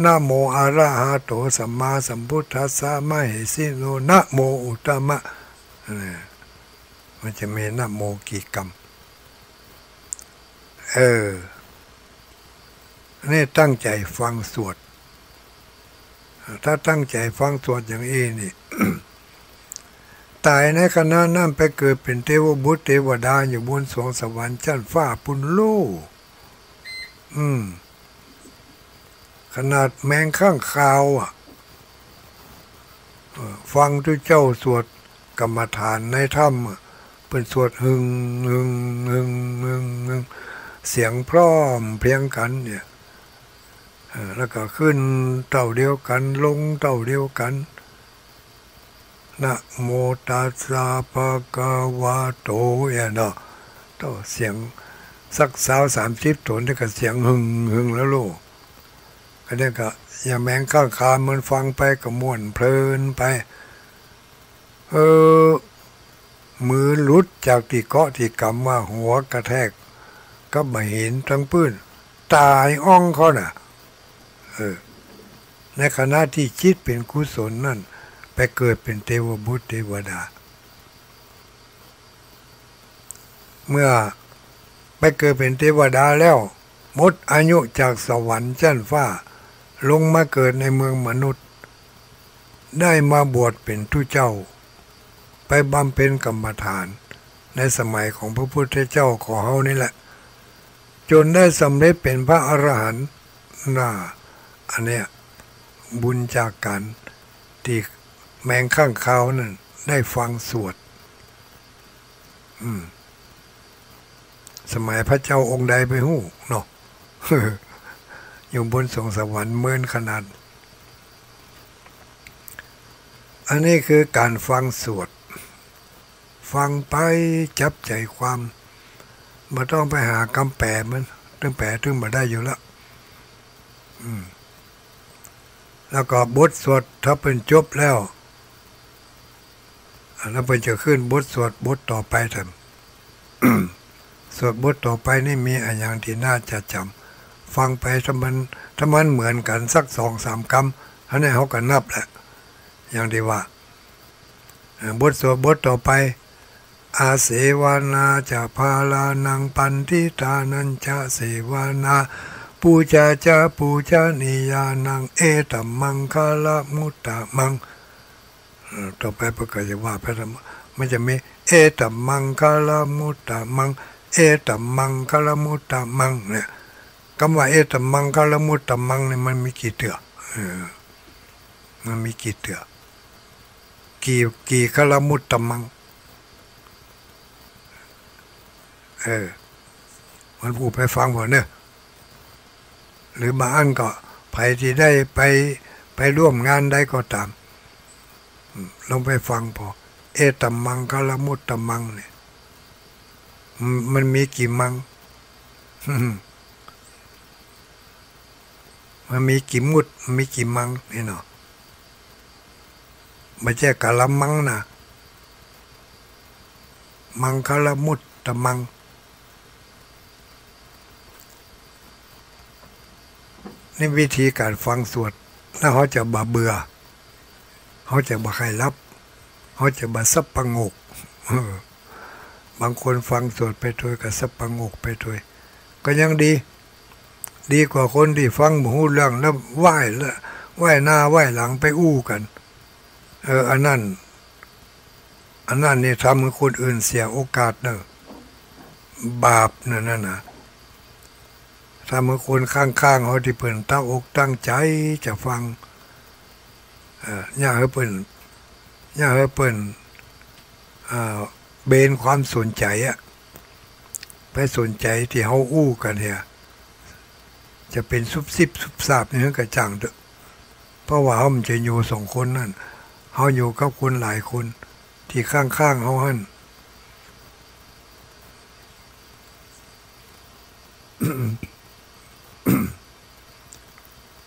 นะโมอะระหะโตสัมมาสัมพุทธัสสะมะเหสิโนนะโมอุตตมะมันจะมีนะโมกี่คำนี่ตั้งใจฟังสวดถ้าตั้งใจฟังสวดอย่างนี้นี่ ตายในขณะนั้นไปเกิดเป็นเทวบุตรเทวดาอยู่บนสวงสวรรค์ชั้นฟ้าปุณโลขนาดแมงข้างคาวฟังทุกเจ้าสวดกรรมฐานในถ้ำเป็นสวดหึงหึงหึงหึงหึงเสียงพร้อมเพียงกันเนี่ยแล้วก็ขึ้นเต่าเดียวกันลงเต่าเดียวกันนะโมตัสสะภะคะวะโตเนาะต่อเสียงสัก30 โทนแล้วก็เสียงหึงหึงแล้วลูกก็เนี่ยก็อย่าแมงข้างคามันฟังไปก็ม่วนเพลินไปมือหลุดจากที่เกาะที่กำว่าหัวกระแทกก็ไม่เห็นทั้งปื้นตายอ่องเขาน่ะในขณะที่จิตเป็นกุศลนั่นไปเกิดเป็นเทวบุตรเทวดาเมื่อไปเกิดเป็นเทวดาแล้วหมดอายุจากสวรรค์ชั้นฟ้าลงมาเกิดในเมืองมนุษย์ได้มาบวชเป็นทุเจ้าไปบำเพ็ญกรรมฐานในสมัยของพระพุทธเจ้าของเฮานี่แหละจนได้สำเร็จเป็นพระอรหันต์อันเนี้ยบุญจากการที่แมงข้างคาวนั่นได้ฟังสวดสมัยพระเจ้าองค์ใดไปหู้เนาะ อยู่บนสวงสวรรค์เมินขนาดอันนี้คือการฟังสวดฟังไปจับใจความไม่ต้องไปหาคำแปลมันถึงแปลถึงมาได้อยู่แล้วแล้วก็บทสวดถ้าเป็นจบแล้วแล้วเป็นจะขึ้นบทสวดบทต่อไปทำ สวดบทต่อไปนี่มีอะไรอย่างที่น่าจะจำฟังไปถ้ามันเหมือนกันสัก2-3 คำอันนี้เขาก็นับแหละอย่างที่ว่าบทสวดบทต่อไปอาเสวนาจะพาลานังปันทิตานัญจะเสวนาปูจาจะปูจานิยานังเอตัมมังคาลมุตตะมังต่อไปประกาศว่าพระธรรมมันจะมีเอตัมมังคาลมุตตะมังเอตัมมังคาลมุตตะมังเนี่ยคำว่าเอตัมมังคาลมุตตะมังเนี่ยมันมีกี่เตือมันมีกี่เตือกี่คาลมุตตะมังมันพูดไปฟังบ่เนี่ยหรือบางอันก็ใครที่ได้ไปร่วมงานได้ก็ตามลองไปฟังพอเอตัมมังคาลมุตตะมังเนี่ยมันมีกี่มัง มันมีกี่มุดมีกี่มังนี่เนาะไม่ใช่กะละมังนะมังคาลมุตตะมังนี่วิธีการฟังสวดถ้าเขาจะบ่เบื่อเขาจะบ่ใครรับเ เขาจะมาสับประงกบางคนฟังสวดไปโดยกับสับประงกไปโดยก็ยังดีดีกว่าคนที่ฟังหูเรื่องแล้วไหว้หน้าไหว้หลังไปอู้กันอันนั้นนี่ทำให้คนอื่นเสียโอกาสเนอะบาปนั่นน่ะทำให้คนข้างๆเขาที่เปิ่นตั้งอกตั้งใจจะฟังอย่าให้เปิ่นเบนความสนใจไปสนใจที่เขาอู้กันเนี่ยจะเป็นซุบซิบซุบซาบนี่กระจ่างเถอะเพราะว่าเขามันจะอยู่สองคนนั่นเขาอยู่กับคนหลายคนที่ข้างๆเขาหั่น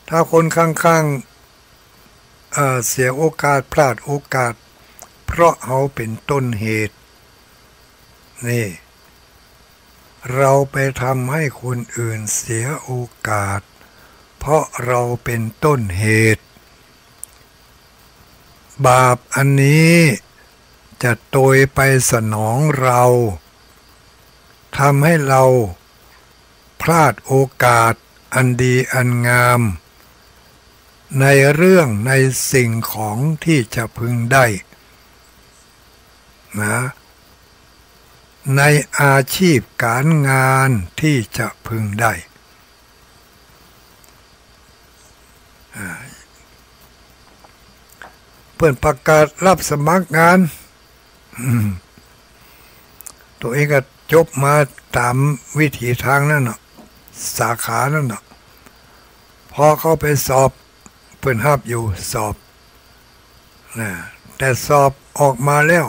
ถ้าคนข้างๆเสียโอกาสพลาดโอกาสเพราะเขาเป็นต้นเหตุนี่เราไปทำให้คนอื่นเสียโอกาสเพราะเราเป็นต้นเหตุบาปอันนี้จะโตยไปสนองเราทำให้เราพลาดโอกาสอันดีอันงามในเรื่องในสิ่งของที่จะพึงได้นะในอาชีพการงานที่จะพึงได้เปิดประกาศรับสมัครงานตัวเองก็จบมาตามวิถีทางนั่นน่ะสาขานั่นน่ะพอเข้าไปสอบเปิดหับอยู่สอบนะแต่สอบออกมาแล้ว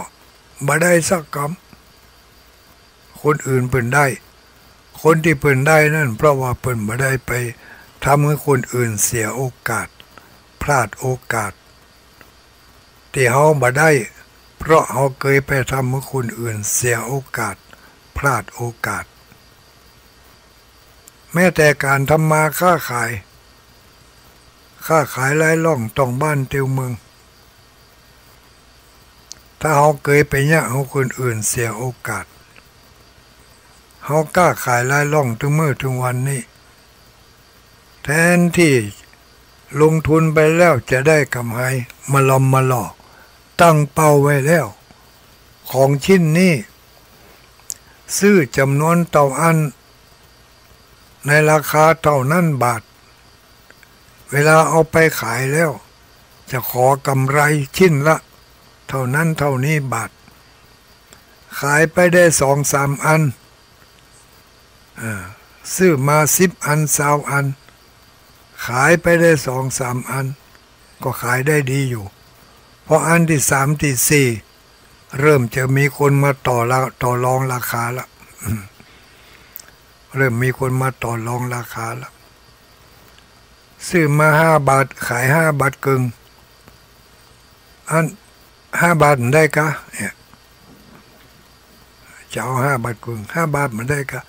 บ่ได้สักคำคนอื่นเปิดได้คนที่เปิดได้นั่นเพราะว่าเปิดบ่ได้ไปทำให้คนอื่นเสียโอกาสพลาดโอกาสที่เขาบ่ได้เพราะเขาเคยไปทำให้คนอื่นเสียโอกาสพลาดโอกาสแม้แต่การทำมาค้าขายไร้ล่องต้องบ้านเตียวเมืองถ้าเขาเคยไปเนี่ยเขาคนอื่นเสียโอกาสเขากล้าขายไร้ล่องถึงมื้อถึงวันนี้แทนที่ลงทุนไปแล้วจะได้กำไรมาลอมมาหลอกตั้งเป้าไว้แล้วของชิ้นนี้ซื้อจำนวนเท่าอันในราคาเท่านั้นบาทเวลาเอาไปขายแล้วจะขอกำไรชิ้นละเท่านั้นเท่านี้บาทขายไปได้2-3 อันซื้อมา10 อัน20 อันขายไปได้2-3 อันก็ขายได้ดีอยู่พออันที่3ที่4เริ่มจะมีคนมาต่อรองราคาละเริ่มมีคนมาต่อรองราคาละซื้อมา5 บาทขาย5 บาทกึ่งอัน5 บาทมันได้กะเนี่ยจะเอา5 บาทกึ่ง5 บาทมันได้กะ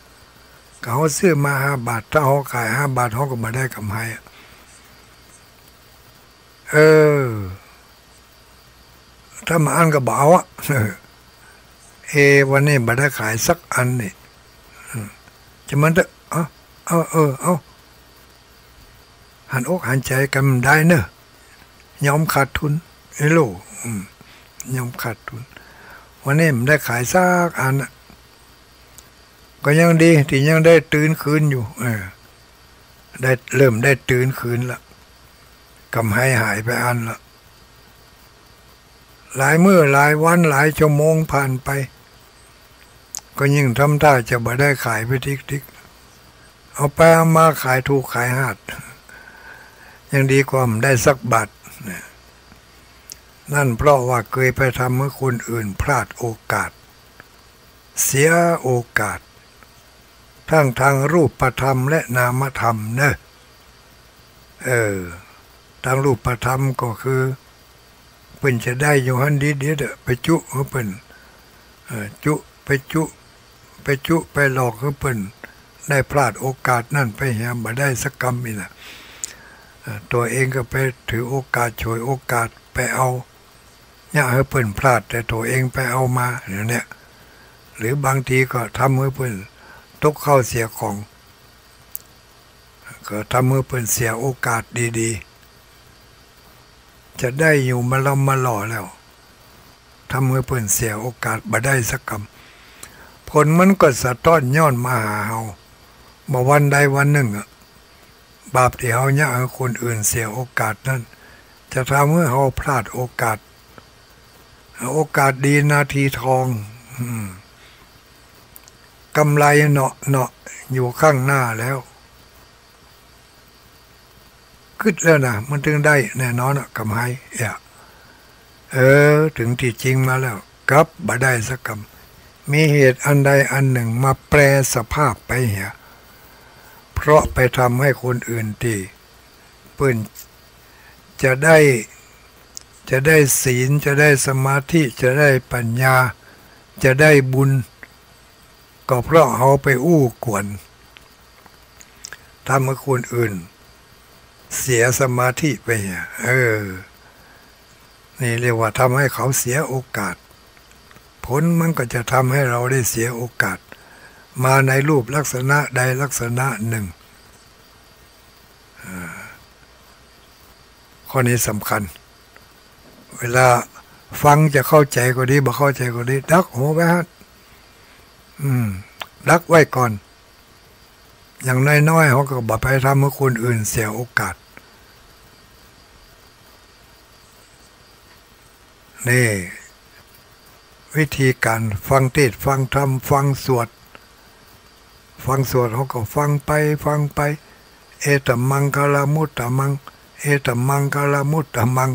เขาซื้อมา5 บาทถ้าเขาขาย5 บาทเขาก็มาได้กำไรถ้ามาอันก็บอกว่าวันนี้มาได้ขายสักอันนี่จะมันจะเอาหันอกหันใจกันได้เนอะยอมขาดทุนโลยอมขาดทุนวันนี้มันได้ขายสักอันก็ยังดีที่ยังได้ตื่นคืนอยู่ได้เริ่มได้ตื่นคืนละกำไรหายไปอันละหลายมื้อหลายวันหลายชั่วโมงผ่านไปก็ยิ่งทำท่าจะบ่ได้ขายไปทิกเอาไปเอามาขายถูกขายหาดยังดีกว่าได้สักบาทนั่นเพราะว่าเคยไปทำให้คนอื่นพลาดโอกาสเสียโอกาสทั้งทางรูปธรรมและนามธรรมเนอะทางรูปธรรมก็คือเพิ่นจะได้อยู่หันดีไปจุเพิ่นจุไปหลอกเพิ่นได้พลาดโอกาสนั่นไปหาบ่ได้สักกรรมนี่แหละตัวเองก็ไปถือโอกาสฉวยโอกาสไปเอา อย่าให้เพิ่นพลาดแต่ตัวเองไปเอามาเนี่ยหรือบางทีก็ทำให้เพิ่นตกเข้าเสียของก็ทำให้เพิ่นเสียโอกาสดีๆจะได้อยู่มาล้อมมาหล่อแล้วทำให้เพิ่นเสียโอกาสบ่ได้สักคำผลมันก็สะท้อนย้อนมาหาเฮาบ่วันใดวันหนึ่งบาปที่เฮาเนี่ยให้คนอื่นเสียโอกาสนั้นจะทำให้เฮาพลาดโอกาสดีนาทีทองกำไรเนาะอยู่ข้างหน้าแล้วขึ้นแล้วนะมันถึงได้แน่นอนกำไรถึงที่จริงมาแล้วกลับบ่ได้สักคำมีเหตุอันใดอันหนึ่งมาแปรสภาพไปเหียเพราะไปทำให้คนอื่นที่เปิ้นจะได้ศีลจะได้สมาธิจะได้ปัญญาจะได้บุญก็เพราะเขาไปอู้กวนทำให้คนอื่นเสียสมาธิไปนี่เรียกว่าทำให้เขาเสียโอกาสผลมันก็จะทำให้เราได้เสียโอกาสมาในรูปลักษณะใดลักษณะหนึ่งข้อนี้สำคัญเวลาฟังจะเข้าใจก็ดีบ่เข้าใจก็ดีดักหัวไว้ฮะดักไว้ก่อนอย่างน้อยๆเขาก็บ่ไปทำให้คนอื่นเสียโอกาสนี่วิธีการฟังเทศน์ฟังธรรมฟังสวดเขาก็ฟังไปเอตมังคลามุตตมังเอตมังคลามุตตมัง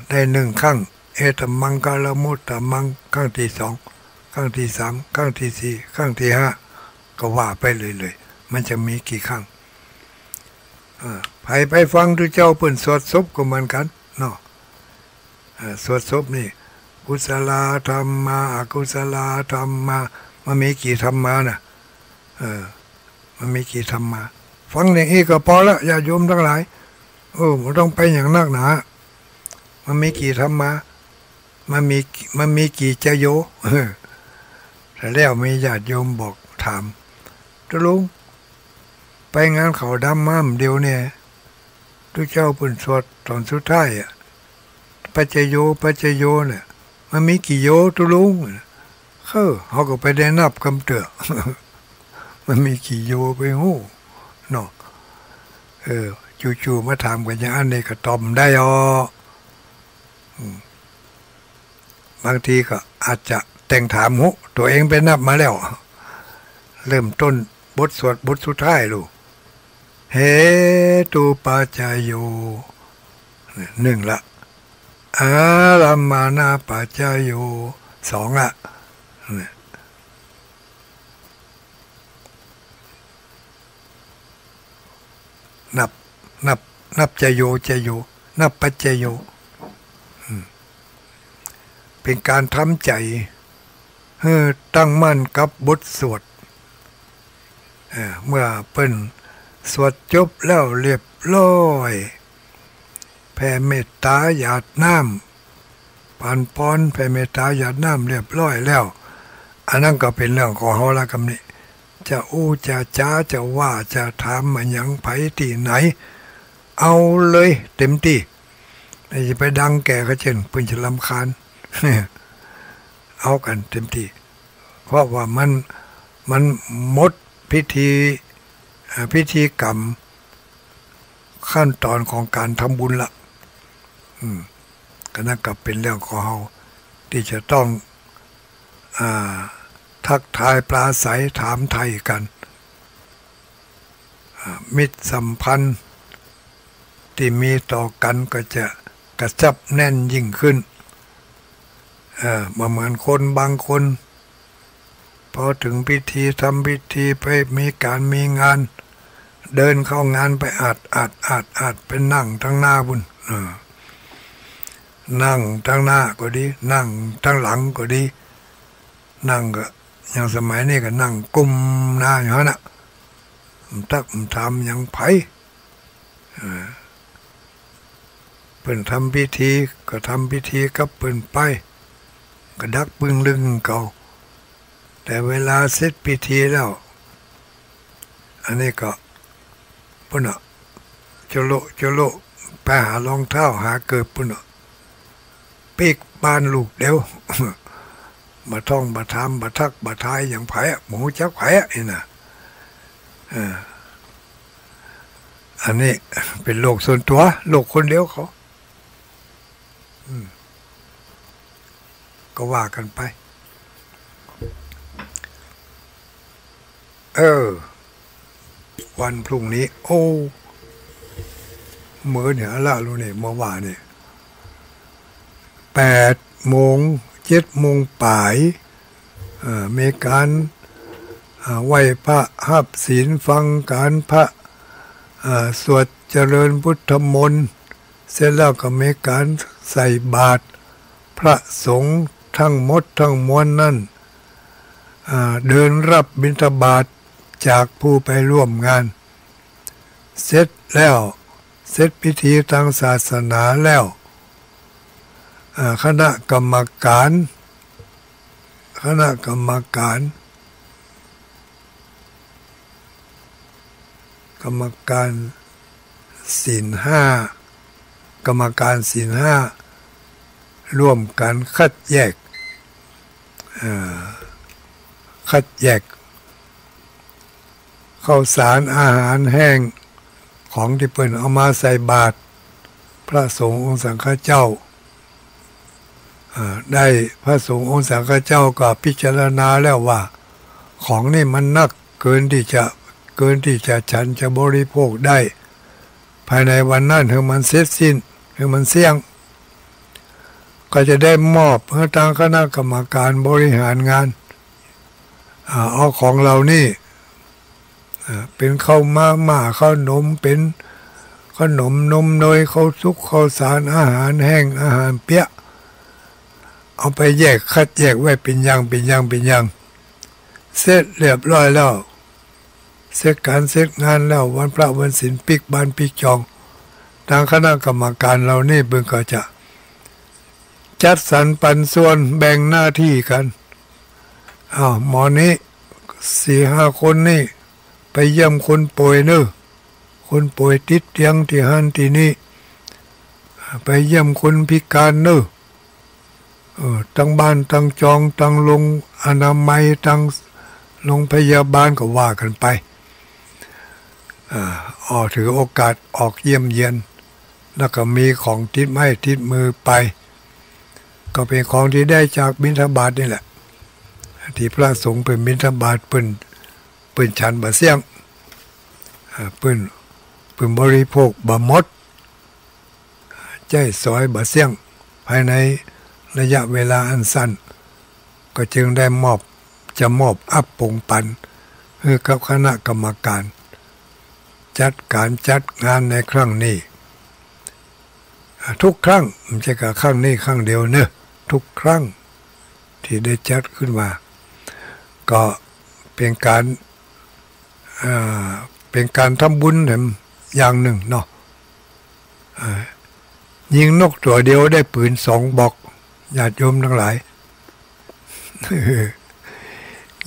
ได้หนึ่งครั้งเอตมังคลามุตตมังครั้งที่สองครั้งที่สามครั้งที่สี่ครั้งที่ห้าก็ว่าไปเลยมันจะมีกี่ครั้งไปฟังทุกเจ้าเปิ่นสวดศพก็เหมือนกันเนาะสวดศพนี่กุศลธรรมาอกุศลธรรมามันมีกี่ธรรมาน่ะมันมีกี่ธรรมาฟังอย่างนี้ก็พอละญาติโยมทั้งหลายมันต้องไปอย่างนักหนามันมีกี่ธรรมามันมีกี่จโยแต่แล้วมีญาติโยมบอกถามจะลุงไปงานเขาดำม้ามเดียวเนี่ยทุกเจ้าปุ่นสวดตอนสุดท้ายปัจจโยเนี่ยมันมีกี่โยตุลุงเขาก็ไปได้นับคำเตือมันมีกี่โยไปหู้เนาะจู่ๆมาถามกันอย่างอันนี้ก็ตอบได้บางทีก็อาจจะแต่งถามหูตัวเองไปนับมาแล้วเริ่มต้นบทสวดบทสุดท้ายลูกเหตุปัจจโยหนึ่งละอารัมมานาปัจจโยสองละนับจโยนับปัจจโยเป็นการทำใจตั้งมั่นกับบทสวดเมื่อเปิ้นสวดจบแล้วเรียบร้อยแผ่เมตตาหยาดน้ำผ่านพรแผ่เมตตาหยาดน้ำเรียบร้อยแล้วอันนั้นก็เป็นเรื่องของเฮาละกำนี้จะอู้จะจ้าจะว่าจะถามมันยังไผที่ไหนเอาเลยเต็มที่ไม่จะไปดังแก่ก็เช่นเพิ่นจะรำคาญเอากันเต็มที่เพราะว่ามันหมดพิธีกรรมขั้นตอนของการทำบุญละก็นั่นก็เป็นเรื่องของเราที่จะต้องทักทายปราศัยถามไทยกันมิตรสัมพันธ์ที่มีต่อกันก็จะกระชับแน่นยิ่งขึ้นเหมือนคนบางคนพอถึงพิธีทำพิธีไปมีการมีงานเดินเข้างานไปอาจเป็นนั่งทั้งหน้าบุญนั่งทั้งหน้าก็ดีนั่งทั้งหลังก็ดีนั่งก็อย่างสมัยนี้ก็นั่งกุมหน้าอย่างนั้นทำอย่างไผ เปิ้นทำพิธีก็ทำพิธีกับเปิ้นไปก็ดักปึงลึงเก่าแต่เวลาเสร็จพิธีแล้วอันนี้ก็ปุ่นอ่ะโจโลไปหารองเท้าหาเกิดปุ่นอ่ะปีกบ้านลูกเดียว มาท่องมาทำมาทักมาทายอย่างไผ่หมูจักไผ่นี่นะอันนี้เป็นโลกส่วนตัวโลกคนเดียวเขาก็ว่ากันไปวันพรุ่งนี้โอ้เมื่อเนี่ยละรู้เนี่ยเมื่อวานเนี่ย8 โมง 7 โมงป่ายมีการไหว้พระหับศีลฟังการพระสวดเจริญพุทธมนต์เสร็จแล้วก็มีการใส่บาตรพระสงฆ์ทั้งหมดทั้งมวลนั่นเดินรับบิณฑบาตจากผู้ไปร่วมงานเสร็จแล้วเสร็จพิธีทางศาสนาแล้วคณะกรรมการศีลห้าร่วมกันคัดแยกข้าวสารอาหารแห้งของที่เปิ้นเอามาใส่บาตรพระสงฆ์องค์สังฆเจ้าได้พระสงฆ์องค์สังฆเจ้าก็พิจารณาแล้วว่าของนี่มันนักเกินที่จะฉันจะบริโภคได้ภายในวันนั้นให้มันเสร็จสิ้นให้มันเสี่ยงก็จะได้มอบให้ทางคณะกรรมการบริหารงานเอาของเรานี่เป็นข้าวม่าข้าวนมเป็นขนมนมเนยข้าวสุกข้าวสารอาหารแห้งอาหารเปี๊ยะเอาไปคัดแยกไว้เป็นอย่างเสร็จเรียบร้อยแล้วเสร็จงานแล้ววันพระวันศีลปิกบ้านปิกจองทางคณะกรรมการเรานี่เบิ่งก็จะจัดสรรปันส่วนแบ่งหน้าที่กันหมอนี้4-5 คนนี่ไปเยี่ยมคนป่วยคนป่วยติดเตียงที่หันที่นี่ไปเยี่ยมคนพิการตั้งบ้านตั้งจองตั้งโรงอนามัยตั้งโรงพยาบาลก็ว่ากันไปถือโอกาสออกเยี่ยมเยียนแล้วก็มีของติดไม้ติดมือไปก็เป็นของที่ได้จากบิณฑบาตนี่แหละที่พระสงฆ์เป็นบิณฑบาตเปิ้นฉันบ่เสี่ยงเปิ้นบริโภคบ่หมดใจสอยบ่เสี่ยงภายในระยะเวลาอันสั้นก็จึงได้มอบอัปปงปันให้กับคณะกรรมการจัดงานในครั้งนี้ทุกครั้งไม่ใช่แค่ครั้งนี้ครั้งเดียวเนอะทุกครั้งที่ได้จัดขึ้นมาก็เป็นการทำบุญอย่างหนึ่งเนาะยิงนกตัวเดียวได้ปืน2 บอกญาติโยมทั้งหลาย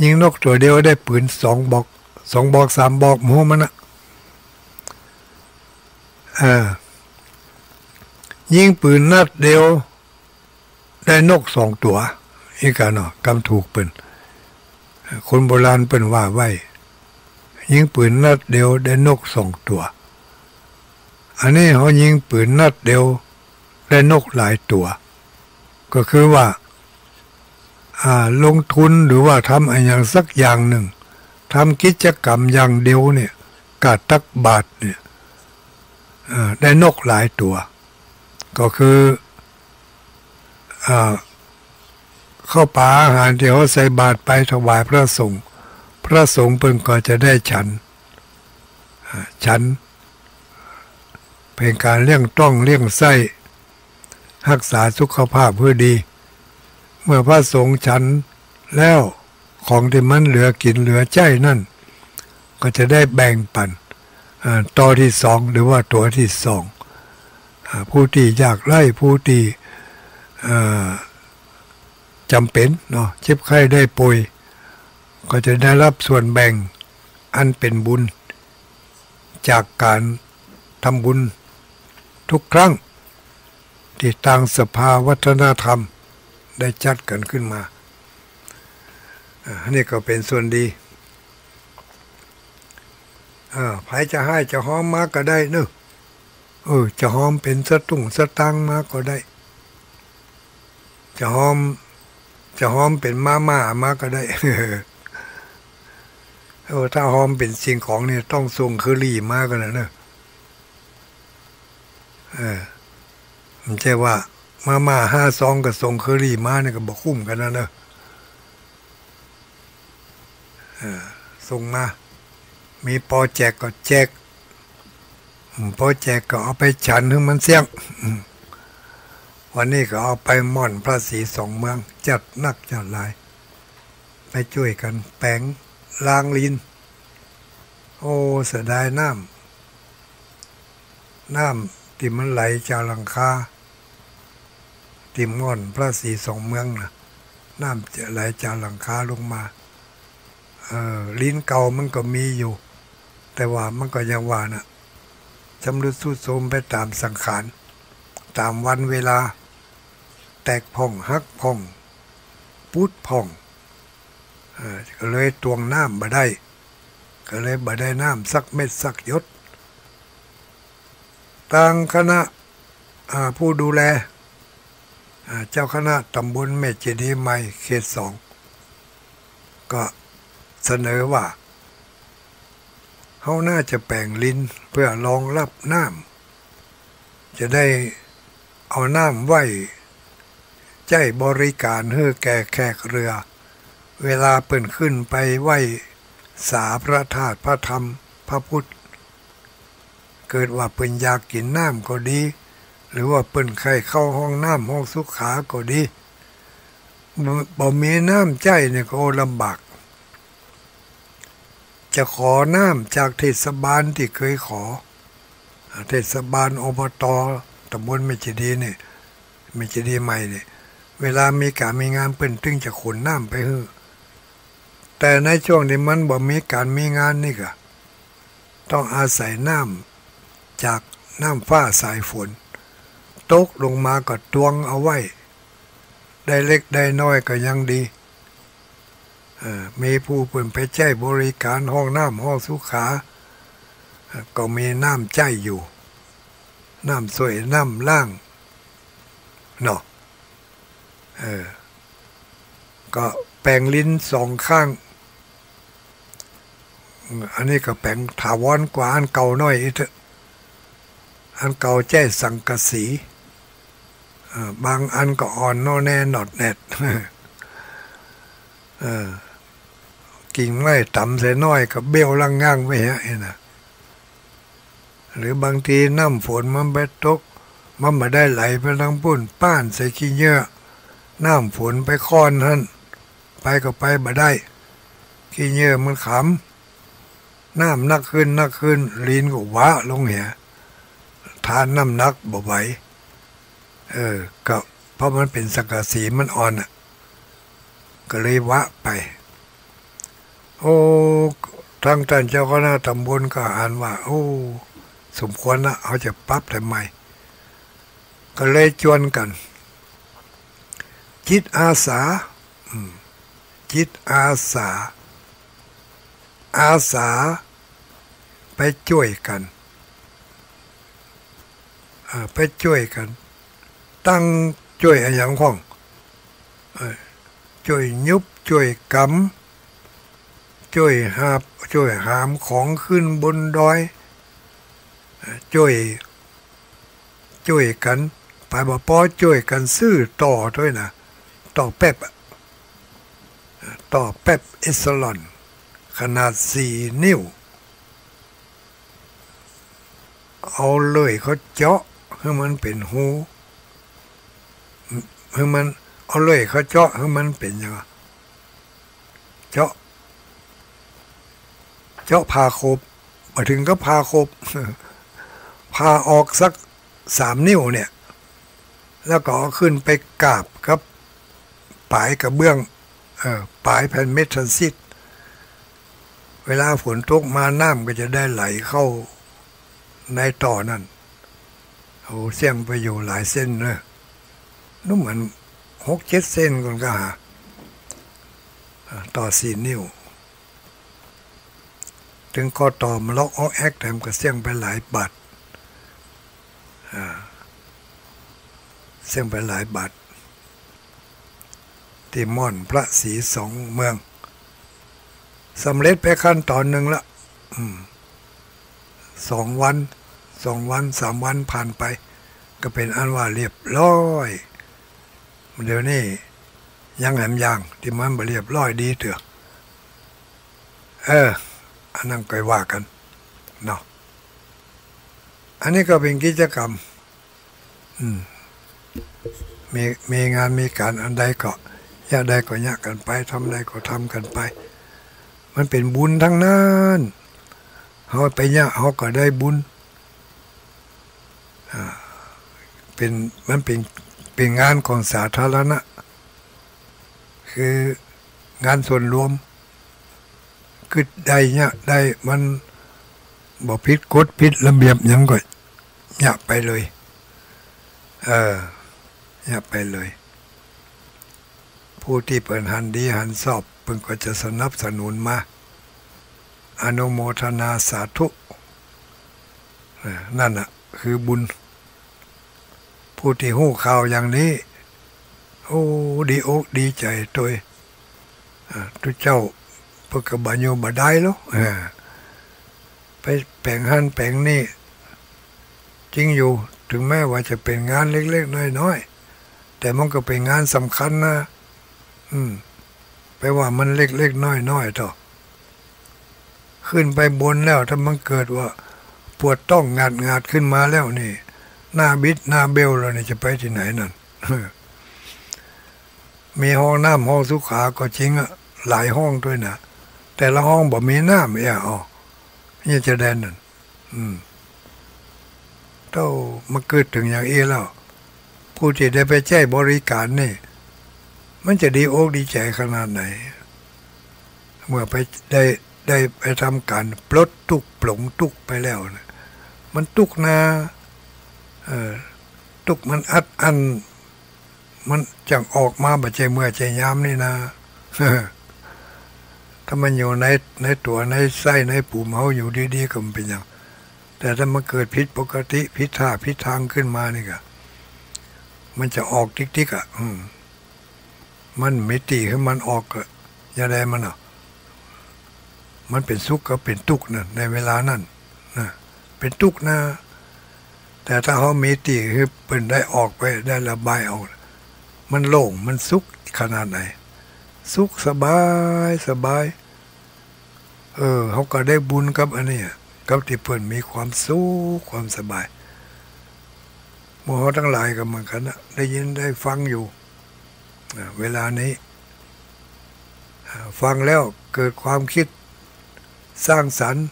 ยิงนกตัวเดียวได้ปืน2 บอก3 บอกหมูมันนะยิงปืนนัดเดียวได้นก2 ตัวอีกกันเนาะกำถูกเปิ้นคนโบราณเปิ้นว่าไว้ยิงปืนนัดเดียวได้นก2 ตัวอันนี้เขายิงปืนนัดเดียวได้นกหลายตัวก็คือว่าลงทุนหรือว่าทำอะไรอย่างสักอย่างหนึ่งทำกิจกรรมอย่างเดียวเนี่ยกาตักบาตรเนี่ยได้นกหลายตัวก็คือเข้าป่าอาหารที่เขาใส่บาตรไปถวายพระสงฆ์เพิ่นก็จะได้ฉันเป็นการเลี้ยงต้องเลี้ยงไส้รักษาสุขภาพเพื่อดีเมื่อพระสงฆ์ฉันแล้วของที่มันเหลือกินเหลือใจนั่นก็จะได้แบ่งปันต่อที่2หรือว่าตัวที่2 ผู้ที่อยากไล่ผู้ที่จำเป็นเนาะเจ็บไข้ได้ป่วยก็จะได้รับส่วนแบ่งอันเป็นบุญจากการทำบุญทุกครั้งที่ทางสภาวัฒนธรรมได้จัดกันขึ้นมาอันนี้ก็เป็นส่วนดีใครจะให้จะหอมมาก็ได้เนอะจะหอมเป็นสตุ้งสตังมาก็ได้จะหอมเป็นมามาก็ได้ถ้าหอมเป็นสิ่งของเนี่ยต้องส่งเคอรี่มากันนะเนอะมันใช่ว่ามา5 ซองกับส่งเคอรี่มาเนี่ยก็บอกคุ้มกันนะเนอะส่งมามีปอแจกก็แจกพอแจกก็เอาไปฉันให้มันเสี่ยงวันนี้ก็เอาไปม่อนพระศรีสองเมืองจัดนักจัดหลายไปช่วยกันแปลงล้างลิ้นโอ้เสียดายน้ำที่มันไหลจากหลังคาที่ม่อนพระศรีสองเมืองนะน้ำจะไหลจากหลังคาลงมาลิ้นเก่ามันก็มีอยู่แต่ว่ามันก็ยังว่านะชำรุดทรุดโทรมไปตามสังขารตามวันเวลาแตกพ่องหักพ่องปุดพ่องก็เลยตวงน้ำบ่ได้ก็เลยบ่ได้น้ำสักเม็ดสักหยดทางคณะผู้ดูแลเจ้าคณะตำบลแม่เจดีย์ใหม่เขต2ก็เสนอว่าเขาน่าจะแปลงลิ้นเพื่อรองรับน้ำจะได้เอาน้ำไว้ใจบริการให้แก่แขกเรือเวลาเปิ่นขึ้นไปไหว้สาพระธาตุพระธรรมพระพุทธเกิดว่าเปิ่นอยากกินน้ำก็ดีหรือว่าเปิ่นใครเข้าห้องน้ำห้องสุขาก็ดีบ่มีน้ำใจเนี่ยก็ลำบากจะขอน้ำจากเทศบาลที่เคยขอเทศบาลอบต.ตำบลแม่เจดีย์เนี่ยแม่เจดีย์ใหม่เนี่ยเวลามีการมีงานเปิ้นตึงจะขนน้ำไปฮื้อแต่ในช่วงที่มันบ่มีการมีงานนี่ก็ต้องอาศัยน้ำจากน้ำฟ้าสายฝนตกลงมาก็ตวงเอาไว้ได้เล็กได้น้อยก็ยังดีมีผู้เปิ่นไปใช้บริการห้องน้ำห้องสุขาก็มีน้ำใจอยู่น้ำสวยน้ำล่างเนาะก็แปลงลิ้น2 ข้างอันนี้ก็แปลงถาวรกว่าอันเก่าน้อยอีกเถอะอันเก่าแจ้สังกะสีบางอันก็อ่อนโนแน่หนอดแนดกิ่งไม้ต่ำใส่น้อยกับเบี้ยวลังง่างไว้ฮะนะหรือบางทีน้ำฝนมันไปตกมันมาได้ไหลไปทางปุ่นป้านใส่ขี้เยอะน้ำฝนไปค้อนท่านไปก็ไปบ่ได้ขี้เยอะมันขำน้ำนักขึ้นลิ้นก็วะลงเหี่ยทานน้ำนักบ่ไหวก็เพราะมันเป็นสังกะสีมันอ่อนก็เลยวะไปโอ้ทางท่านเจ้าคณะตำบลก็อ่านว่าโอ้สมควรนะเขาจะปรับทำไมก็เลยชวนกันจิตอาสาอาสาไปช่วยกันตั้งช่วยอย่างของช่วยยุบช่วยกำช่วยหามของขึ้นบนดอยช่วยกันไปบ่พอช่วยกันซื้อต่อด้วยนะต่อแป๊บเอสลอนขนาด4 นิ้วเอาเลยเขาเจาะให้มันเป็นหูให้มันเอาเลยเขาเจาะให้มันเป็นยังไงเจาะพาครบมาถึงก็พาครบพาออกสัก 3 นิ้วเนี่ยแล้วก็เอาขึ้นไปกราบกับปลายกระเบื้องปลายแผ่นเมทัลซิตเวลาฝนตกมาน้ำก็จะได้ไหลเข้าในต่อนั่นโอ้เสี่ยงไปอยู่หลายเส้นเลยนู่นเหมือน6-7 เส้นคนก็หาต่อ4 นิ้วถึงก็ต่อมาล็อกออกแอคแถมก็เสี่ยงไปหลายบาทเสี่ยงไปหลายบาทที่ม่อนพระศรี2 เมืองสำเร็จไปขั้นตอนหนึ่งละ2 วัน 3 วันผ่านไปก็เป็นอันว่าเรียบร้อยเดี๋ยวนี้ยังแหมยังที่มันบ่เรียบร้อยดีเถอะอันนั้นก็ว่ากันเนาะอันนี้ก็เป็นกิจกรรมมีงานมีการอันใดก็อยากใดก็อยากกันไปทำใดก็ทำกันไปมันเป็นบุญทั้งนั้นเขาไปยากเขาก็ได้บุญมันเป็นงานของสาธารณะคืองานส่วนรวมคือได้เนี่ยได้มันบ่ผิดกฎผิดระเบียบยังก็อย่าไปเลยอย่าไปเลยผู้ที่เปิดหันดีหันสอบเพิ่นก็จะสนับสนุนมาอนุโมทนาสาธุนั่นน่ะคือบุญผู้ที่หู้ข่าวอย่างนี้โอ้ดีอกดีใจตัวทุกเจ้าเพื่อกบโยบได้แล้วไปแปลงหันแปลงนี่จริงอยู่ถึงแม้ว่าจะเป็นงานเล็กๆน้อยๆแต่มันก็เป็นงานสำคัญนะไปว่ามันเล็กๆน้อยๆต่อขึ้นไปบนแล้วถ้ามันเกิดว่าปวดต้องงาดขึ้นมาแล้วนี่หน้าบิดหน้าเบลแล้วนี่จะไปที่ไหนนั่น มีห้องน้ำห้องสุขาก็จริงอะหลายห้องด้วยนะแต่ละห้องบ่มีน้ำนี่จะแดนนั่นเต้ามาเกิดถึงอย่างเอแล้วผู้ที่ได้ไปใช้บริการนี่มันจะดีอกดีใจขนาดไหนเมื่อไปได้ไปทำการปลดทุกปลงทุกไปแล้วนะมันทุกนะทุกมันอัดอันมันจังออกมาบาดใจเมื่อใจยามนี่นะ ถ้ามันอยู่ในตัวในไส้ในปูเมาอยู่ดีๆก็มันเป็นอย่างแต่ถ้ามันเกิดผิดปกติผิดท่าผิดทางขึ้นมานี่ก็มันจะออกติ๊กมันไม่ตีให้มันออกก็อย่าได้มันมันเป็นสุขก็เป็นทุกข์นะในเวลานั้นนะเป็นทุกข์นะแต่ถ้าเขามีตีคือเป็นได้ออกไปได้ระบายออกมันโล่งมันสุขขนาดไหนสุขสบายเขาก็ได้บุญกับอันนี้กับที่เพิ่นมีความสุขความสบายหมู่เขาทั้งหลายก็เหมือนกันนะได้ยินได้ฟังอยู่เวลานี้ฟังแล้วเกิดความคิดสร้างสรรค์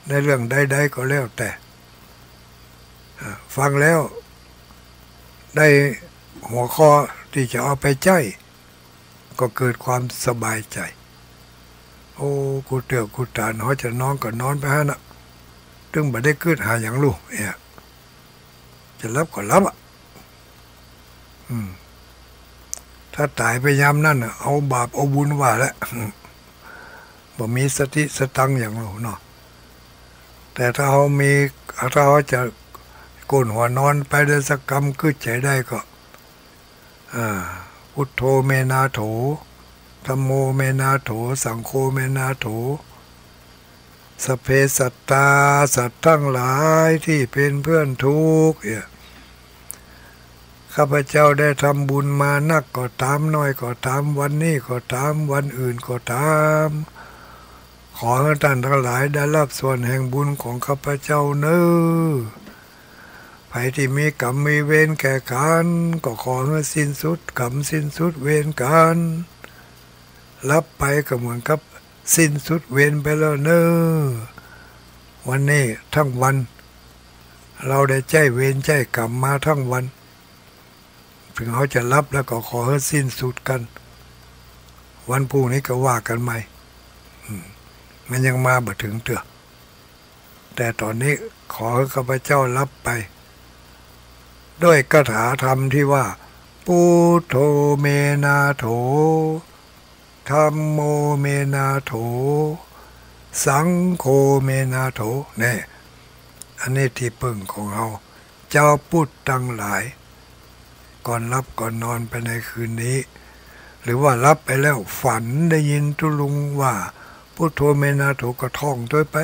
ในเรื่องใดๆก็แล้วแต่ฟังแล้วได้หัวข้อที่จะเอาไปใช้ก็เกิดความสบายใจโอ้กูเตือกูตานเขาจะนอนก็นอนไปฮะนะถึงบ่ได้เกิดหาอย่างลูกจะรับก็รับถ้าตายไปยามนั่นเอาบาปเอาบุญว่าแล้วบ่มีสติสตังอย่างเราเนาะแต่ถ้าเขาจะโกนหัวนอนไปด้วยสักกรรมคือใจได้ก็พุทโธเมนาโถธัมโมเมนาโถสังโฆเมนาโถสัพเพสัตตาสัตว์ทั้งหลายที่เป็นเพื่อนทุกข์ข้าพเจ้าได้ทำบุญมานักก็ตามน้อยก็ตามวันนี้ก็ตามวันอื่นก็ตามขอให้ท่านทั้งหลายได้รับส่วนแห่งบุญของข้าพเจ้าเน้อใครที่มีกรรมมีเวรแก่กันก็ขอให้สิ้นสุดกรรมสิ้นสุดเวรกันรับไปก็เหมือนกับสิ้นสุดเวรไปแล้วเน้อวันนี้ทั้งวัน เราได้ใจเวรใจกรรมมาทั้งวันถึงเขาจะรับแล้วก็ขอให้สิ้นสุดกัน วันพรุ่งนี้ก็ว่ากันใหม่มันยังมาบ่ถึงเตือแต่ตอนนี้ขอให้ข้าพเจ้ารับไปด้วยคาถาธรรมที่ว่าพุทโธเมนาโถธัมโมเมนาโถสังโฆเมนาโถเนี่ยอันนี้ที่พึ่งของเราเจ้าพุทธทั้งหลายก่อนรับก่อนนอนไปในคืนนี้หรือว่ารับไปแล้วฝันได้ยินตุลุงว่าพุทโธเมนาโถก็ท่องด้วยไป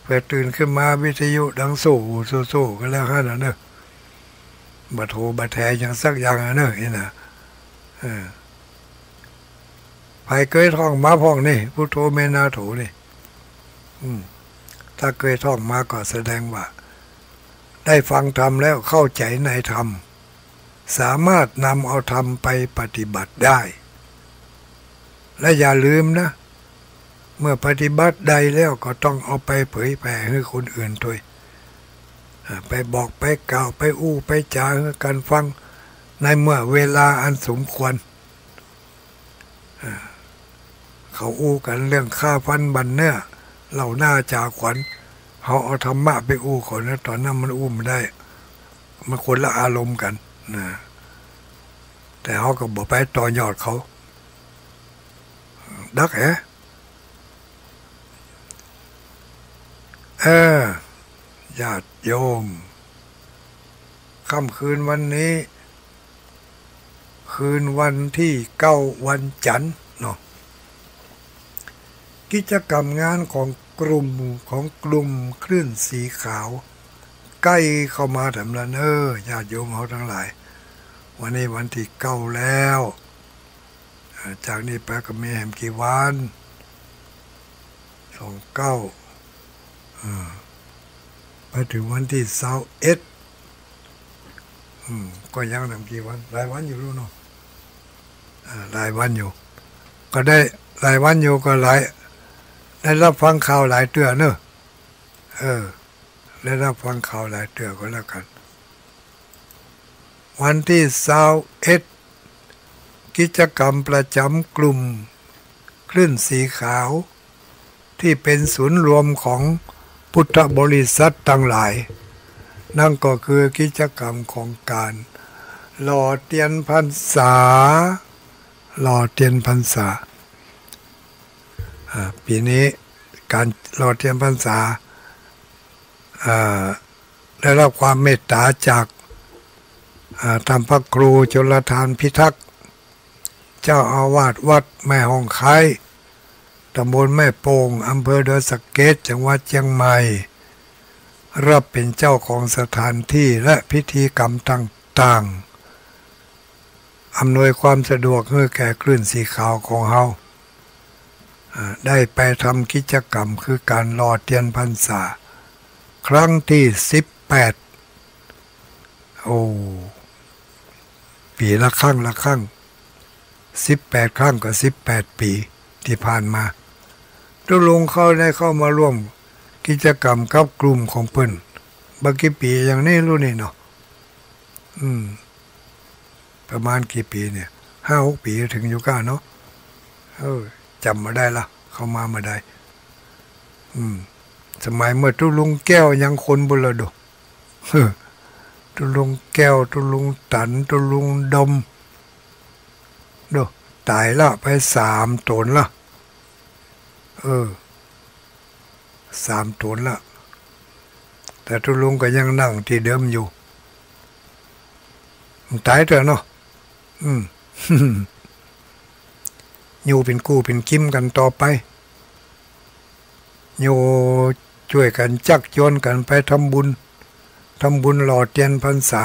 เพื่อตื่นขึ้นมาวิทยุดังสู้กันแล้วฮะนะเนอะบัดโทบัดแทอย่างสักอย่างนะเนอะนี่นะไปเคยท่องมาพ่องนี่พุทโธเมนาโถนี่ถ้าเคยท่องมาก็แสดงว่าได้ฟังธรรมแล้วเข้าใจในธรรมสามารถนำเอาธรรมไปปฏิบัติได้และอย่าลืมนะเมื่อปฏิบัติใดแล้วก็ต้องเอาไปเผยแผ่ให้คนอื่นด้วยไปบอกไปกล่าวไปอู้ไปจาให้กันฟังในเมื่อเวลาอันสมควรเขาอู้กันเรื่องฆ่าฟันบันเนื้อเหล่าหน้าจ่าขวัญเขาเอาธรรมะไปอู้เขานะตอนนั้นมันอู้ไม่ได้มันคนละอารมณ์กันนะแต่เขาก็บอกไปต่อยอดเขาดักญาติโยมค่ำคืนวันนี้คืนวันที่9วันจันทร์เนาะกิจกรรมงานของกลุ่มคลื่นสีขาวใกล้เข้ามาแถมละญาติโยมเขาทั้งหลายวันนี้วันที่9แล้วจากนี้ไปก็มีแหมกี่วัน29ไปถึงวันที่21ก็ยังทำกี่วันหลายวันอยู่รู้เนาะหลายวันอยู่ก็ได้หลายวันอยู่ก็หลายได้รับฟังข่าวหลายเตือนเนอะได้รับฟังข่าวหลายเตือนก็แล้วกันวันที่21กิจกรรมประจำกลุ่มคลื่นสีขาวที่เป็นศูนย์รวมของพุทธบริษัททั้งหลายนั่นก็คือกิจกรรมของการหล่อเทียนพรรษาปีนี้การหล่อเทียนพรรษาได้รับความเมตตาจากท่านพระครูชลทานพิทักษ์เจ้าอาวาสวัดแม่ฮ่องไคตำบลแม่โป่งอำเภอดอยสะเก็ดจังหวัดเชียงใหม่รับเป็นเจ้าของสถานที่และพิธีกรรมต่างๆอำนวยความสะดวกให้แก่คลื่นสีขาวของเฮาได้ไปทำกิจกรรมคือการหล่อเทียนพรรษาครั้งที่18ปีละครั้ง18ครั้งก็18ปีที่ผ่านมาทุกลุงเขาได้เข้ามาร่วมกิจกรรมกับกลุ่มของเพิ่นบางกี่ปีอย่างนี้รู้นี่เนาะประมาณกี่ปีเนี่ย5-6 ปีถึงอยู่ก้าเนาะจำมาได้ละเข้ามาได้สมัยเมื่อทุลุงแก้วยังคนบุรดกทุลุงแก้วทุลุงตันทุลุงดมตายละไป3 ตนละ3 ตนละแต่ทุลุงก็ยังนั่งที่เดิมอยู่มันตายเถอะเนาะอยู่เป็นกู้เป็นกิ้มกันต่อไปอยู่ช่วยกันจักโยนกันไปทำบุญหล่อเทียนพรรษา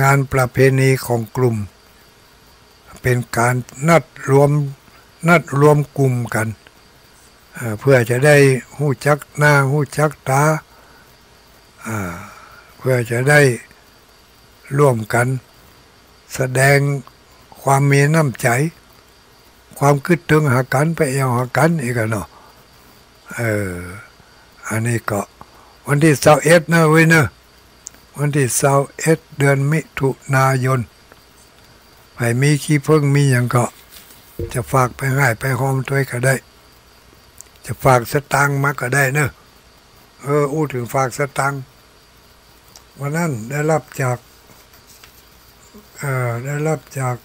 งานประเพณีของกลุ่มเป็นการนัดรวมกลุ่มกันเพื่อจะได้หู้จักหน้าหู้จักตาเพื่อจะได้ร่วมกันแสดงความมีน้ำใจความคิดถึงหากันไปเอาหากันอีกเนาะ เอออันนี้ก็วันที่21นะเว้ยเนอะวันที่21เดือนมิถุนายนไปมีขี้เพิ่งมีอย่างก็จะฝากไปง่ายไปหอมถ้วยก็ได้จะฝากสตังค์มาก็ได้เนอะอู้ถึงฝากสตังค์วันนั้นได้รับจากได้รับจาก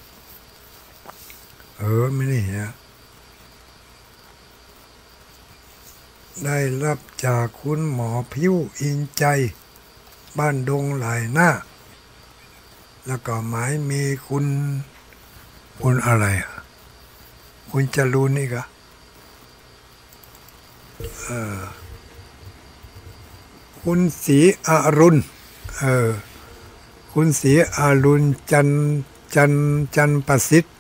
ไม่นี่ฮะได้รับจากคุณหมอผิวอินใจบ้านดงหลายหน้าแล้วก็หมายมีคุณอะไรคุณจรูนนี่ก็คุณศรีอรุณคุณศรีอรุณจันประสิทธิ์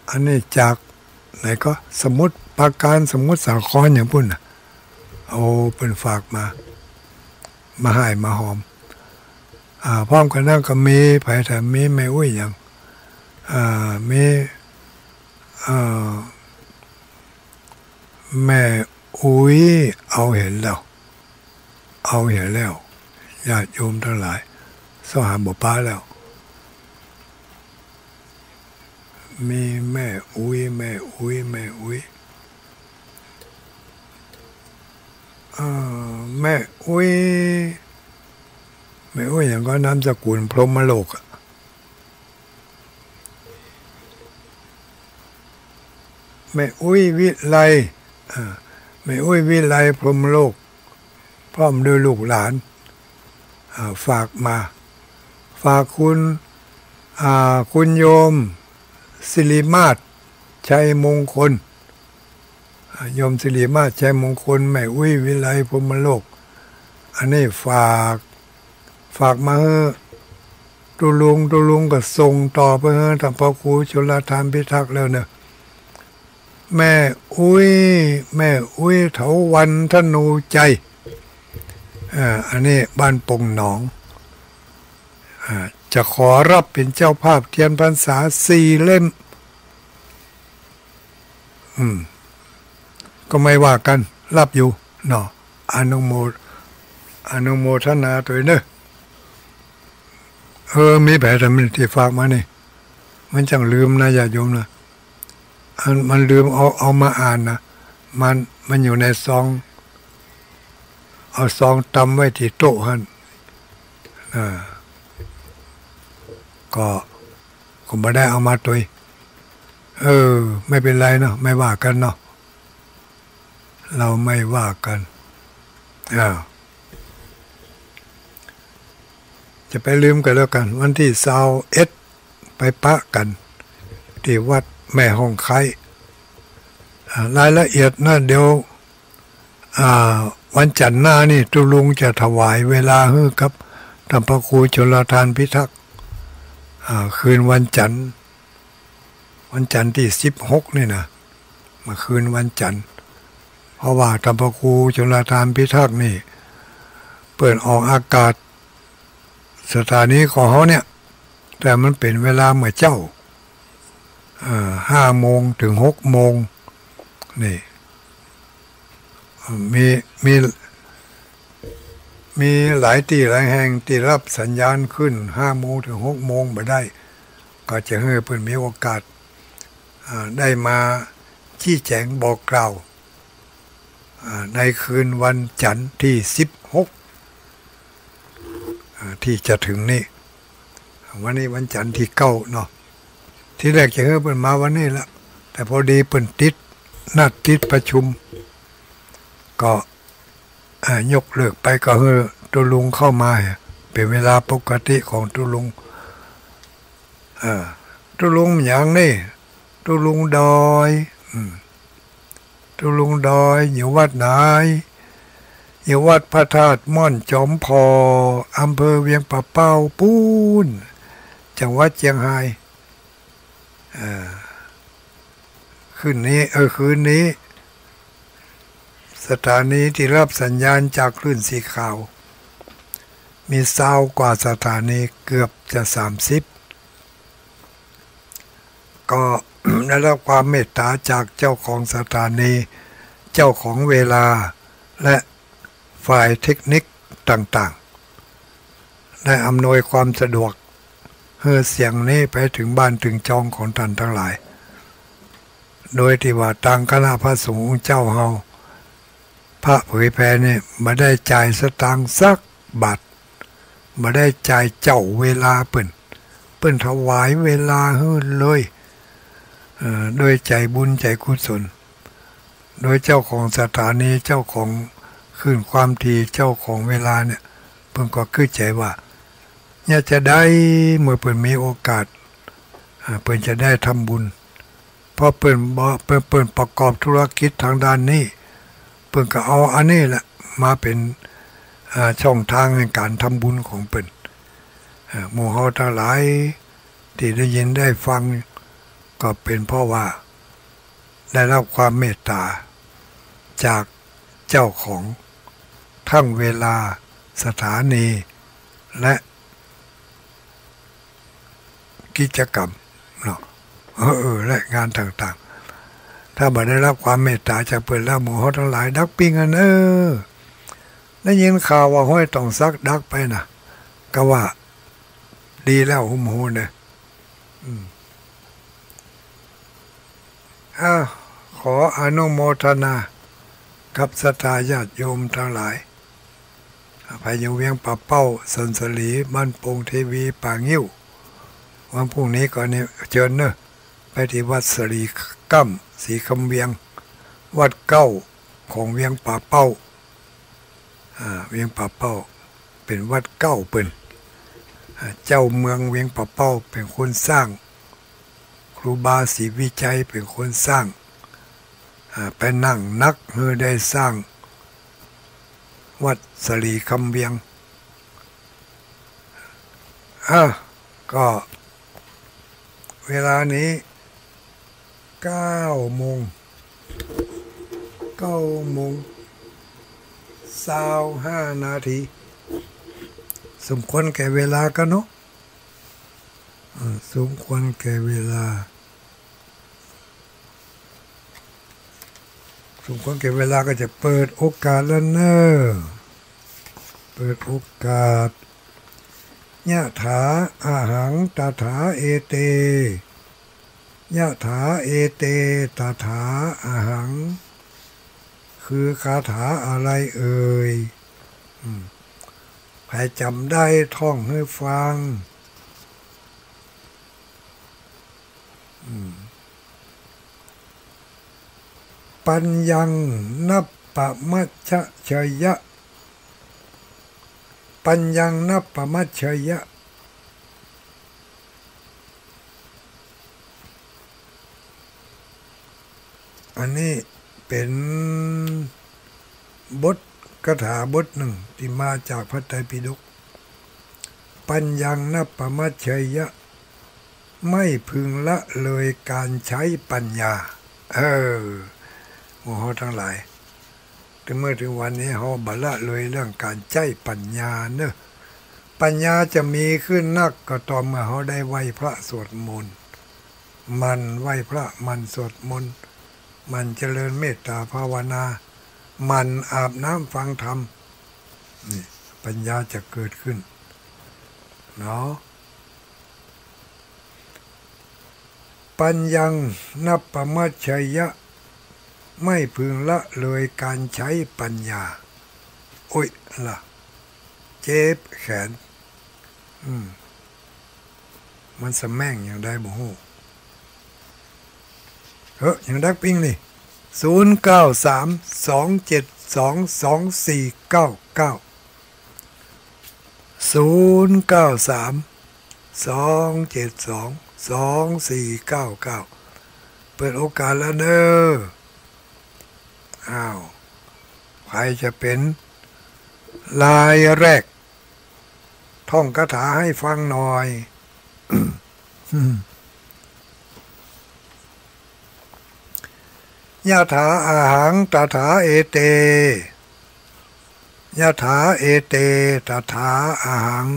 อันนี้จากไหนก็สมุทรปราการสมุทรสาครอย่างพุ่นเอาเป็นฝากมาให้มาหอมพร้อมกันนั่นก็มีไผ่แต่มีไม่อุ้ยอย่างมีแม่อุ้ยเอาเห็นแล้วญาติโยมทั้งหลายสหาบ่ป้าแล้วมีแม่อุ้ยแม่อุ้ยอย่างก็นามสกุลพรหมโลกแม่อุ้ยวิไลแม่อุ้ยวิไลพรหมโลกพร้อมด้วยลูกหลานฝากมาฝากคุณโยมสิริมาศชัยมงคลโยมสิริมาศชัยมงคลแม่อุ้ยวิไลพรหมโลกอันนี้ฝากมาเฮตุลุงก็ส่งต่อไปเฮท่านพ่อครูชลทานพิทักษ์แล้วเนี่ยแม่อุ้ยเถาวันธนูใจอันนี้บ้านปงหนองจะขอรับเป็นเจ้าภาพเทียนพรรษา4 เล่มก็ไม่ว่ากันรับอยู่เนาะอนุโมทนาตัวเนอะมีแผลแต่มันที่ฝากมานี่มันจังลืมนะญาติโยมนะมันลืมเอามาอ่านนะมันอยู่ในซองเอาซองตำไว้ที่โต๊ะฮั่นก็ไม่ได้เอามาตัวไม่เป็นไรเนาะไม่ว่ากันเนาะเราไม่ว่ากันจะไปลืมกันแล้วกันวันที่21ไปปะกันที่วัดแม่ห้องไครายละเอียดนะเดี๋ยววันจันทร์หน้านี่ตุลุงจะถวายเวลาให้กับท่านพระครูชลทานพิทักษ์คืนวันจันทร์ที่16นี่นะมาคืนวันจันทร์เพราะว่าท่านพระครูชลทานพิทักษ์นี่เปิดออกอากาศสถานีของเขาเนี่ยแต่มันเป็นเวลาเมื่อเจ้า5 โมงถึง6 โมงนี่มีหลายที่หลายแห่งที่รับสัญญาณขึ้น5 โมงถึง6 โมงไปได้ก็จะให้เพิ่นมีโอกาสได้มาชี้แจงบอกกล่าวในคืนวันจันทร์ที่16ที่จะถึงนี่วันนี้วันจันทร์ที่9เนาะที่แรกจะให้เพิ่นมาวันนี้ละแต่พอดีเพิ่นนัดติดประชุมก็ยกเลิกไปก็ให้ตุลุงเข้ามาเป็นเวลาปกติของตุลุงอย่างนี้ตุลุงดอยอยู่วัดไหนอยู่วัดพระธาตุม่อนจอมพออำเภอเวียงป่าเป้าปูนจังหวัดเชียงรายคืนนี้สถานีที่รับสัญญาณจากคลื่นสีขาวมี20 กว่าสถานีเกือบจะ30ก็ได้รับความเมตตาจากเจ้าของสถานี เจ้าของเวลาและฝ่ายเทคนิคต่างๆได้อำนวยความสะดวกให้เสียงนี้ไปถึงบ้านถึงจองของท่านทั้งหลาย โดยที่ว่าทางคณะพระสงฆ์เจ้าเฮาพระเผยแผ่เนี่ยมาได้จ่ายสตางค์สักบาทมาได้จ่ายเจ้าเวลาเปิ้นถวายเวลาให้เลยโดยใจบุญใจกุศลโดยเจ้าของสถานีเจ้าของขึ้นความทีเจ้าของเวลาเนี่ยเพิ่นก็คือใจว่าเนี่ยจะได้เมื่อเพิ่นมีโอกาสเพิ่นจะได้ทำบุญเพราะเปิ้นประกอบธุรกิจทางด้านนี้เปิ้นก็เอาอันนี้แหละมาเป็นช่องทางในการทำบุญของเปิ้นหมู่เฮาทั้งหลายที่ได้ยินได้ฟังก็เป็นเพราะว่าได้รับความเมตตาจากเจ้าของทั้งเวลาสถานีและกิจกรรมเนาะและงานต่างๆถ้าบ่ได้รับความเมตตาจากเปิ้นแล้วหมู่เฮาทั้งหลายดักปิ้งกันได้ยินข่าวว่าห้อยต้องซักดักไปนะก็ว่าดีแล้วหุ่มโหเนี่ยขออนุโมทนากับศรัทธาญาติโยมทั้งหลายพายุเวียงป่าเป้าสันสลีบ้านปงเทวีป่างิ้ววันพรุ่งนี้ก่อนเนี่ยเชิญเนอะไปที่วัดสรีกั้มสีคำเวียงวัดเก้าของเวียงป่าเป้าเวียงป่าเป้าเป็นวัดเก้าเปิ้นเจ้าเมืองเวียงป่าเป้าเป็นคนสร้างครูบาศรีวิจัยเป็นคนสร้างไปนั่งนักเพื่อได้สร้างวัดสรีคำเวียงก็เวลานี้9 โมง25 นาทีสมควรแก่เวลากันเนาะสมควรแก่เวลาก็จะเปิดโอกาสแล้วเนอะเปิดโอกาสยะถาอาหังตถาเอเตยะถาเอเตตถาอาหังคือคาถาอะไรเอ่ยใครจำได้ท่องให้ฟังปัญญังนัปปะมัชชะเชยะปัญญังนัปปะมัชเชยะอันนี้เป็นบทคาถาบทหนึ่งที่มาจากพระไตรปิฎกปัญญังนัปปะมัชเชยะไม่พึงละเลยการใช้ปัญญาหมู่เฮาทั้งหลายถึงเมื่อถึงวันนี้เฮาบ่ละเลยเรื่องการใช้ปัญญาเนอะปัญญาจะมีขึ้นนักก็ต่อเมื่อเฮาได้ไหว้พระสวดมนต์มันไหว้พระมันสวดมนต์มันเจริญเมตตาภาวนามันอาบน้ำฟังธรรมนี่ปัญญาจะเกิดขึ้นเนาะปัญญังนัปปะมัชเชยะไม่พึงละเลยการใช้ปัญญาโอ้ยล่ะเจ็บแขนมันสะแม่งอย่างได้บ่ฮู้อย่างดักปิ้งนี่0932722499 0932722499เปิดโอกาสแล้วเด้อใครจะเป็นลายแรกท่องคาถาให้ฟังหน่อยยะถาอาหังตถาเอเตยะถาเอเตตถาอาหัง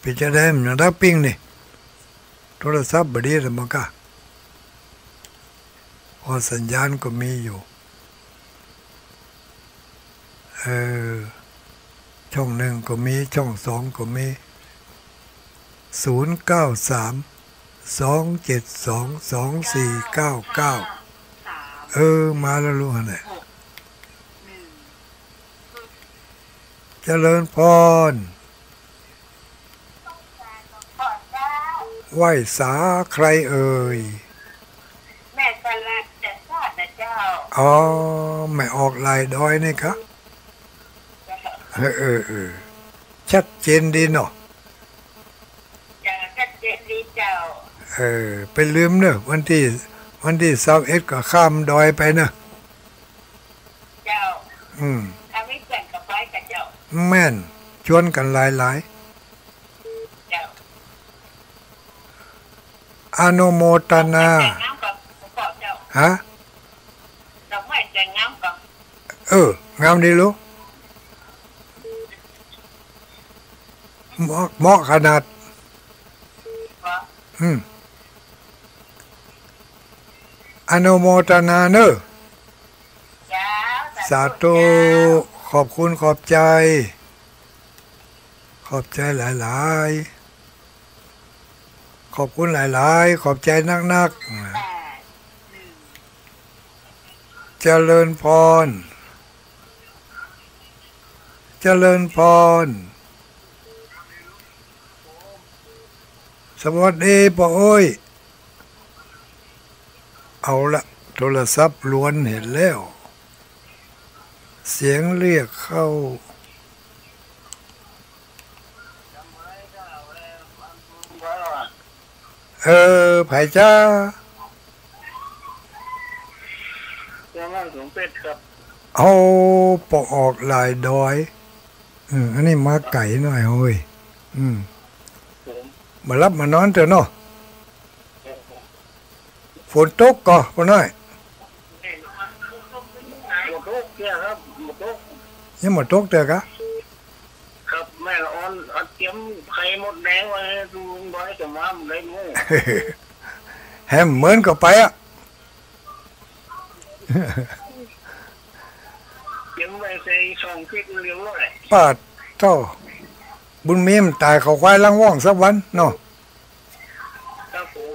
พิจารณาอย่างดักปิ้งนี่โทรศัพท์บดีหรือมั้งกะพอสัญญาณก็มีอยู่ ออช่องหนึ่งก็มีช่องสองก็มี0932722499มาแล้วลูกเนี่ยเจริญพรไหว้สาใครเอ่ยแม่สลัดแต่ทราบนะเจ้าอ๋อไม่ออกลายดอยนี่ครับชัดเจนดีเนาะจะชัดเจนดีเจ้าไปลืมเนอะวันที่21ก็ข้ามดอยไปเนอะเจ้าทำให้เพื่อนกับไปกับเจ้าแม่นชวนกันหลายเจ้าอนุโมทนาฮะดอกไม้แต่งงามก่อนงามดีลูกเหมาะขนาดอนุโมทนาเนอะสาธุขอบคุณขอบใจหลายๆขอบคุณหลายๆขอบใจนักๆเจริญพรสวัสดีพ่อโอ้ยเอาละโทรศัพท์ล้วนเห็นแล้วเสียงเรียกเข้าไผ่จ้าเอาปอออกลายดอยอันนี้มาไก่หน่อยเฮ้ยมารับมานอนเถอะเนาะฝนตกก็พ่อน้อยยังหมดตกเถอะกะครับแม่ละออนอัดเตรียมไข่หมดแดงไว้ดูไว้จะมามันได้งูแฮมเหมือนก็ไปอ่ะเตรียมไว้ใส่ช่องฟิตเลี้ยวเลยป้าเท่าบุญมีมตายเขาควายลังว่องสักวันเนาะครับผม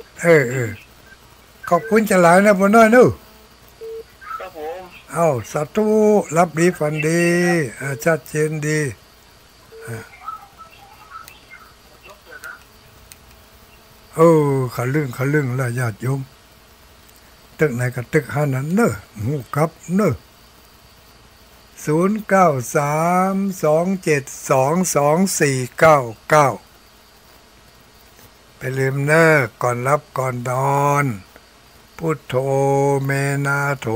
ขอบคุณจะหลายนะพ่อน้อยนู้ครับผมสาธุรับดีฝันดีชัดเจนดีขาลึงละญาติโยมตึกไหนก็ตึกหานั้นเนอะหูกับเนอะ0932722499ไปลืมเนอะก่อนรับก่อนนอนพุทโธเมนาโถ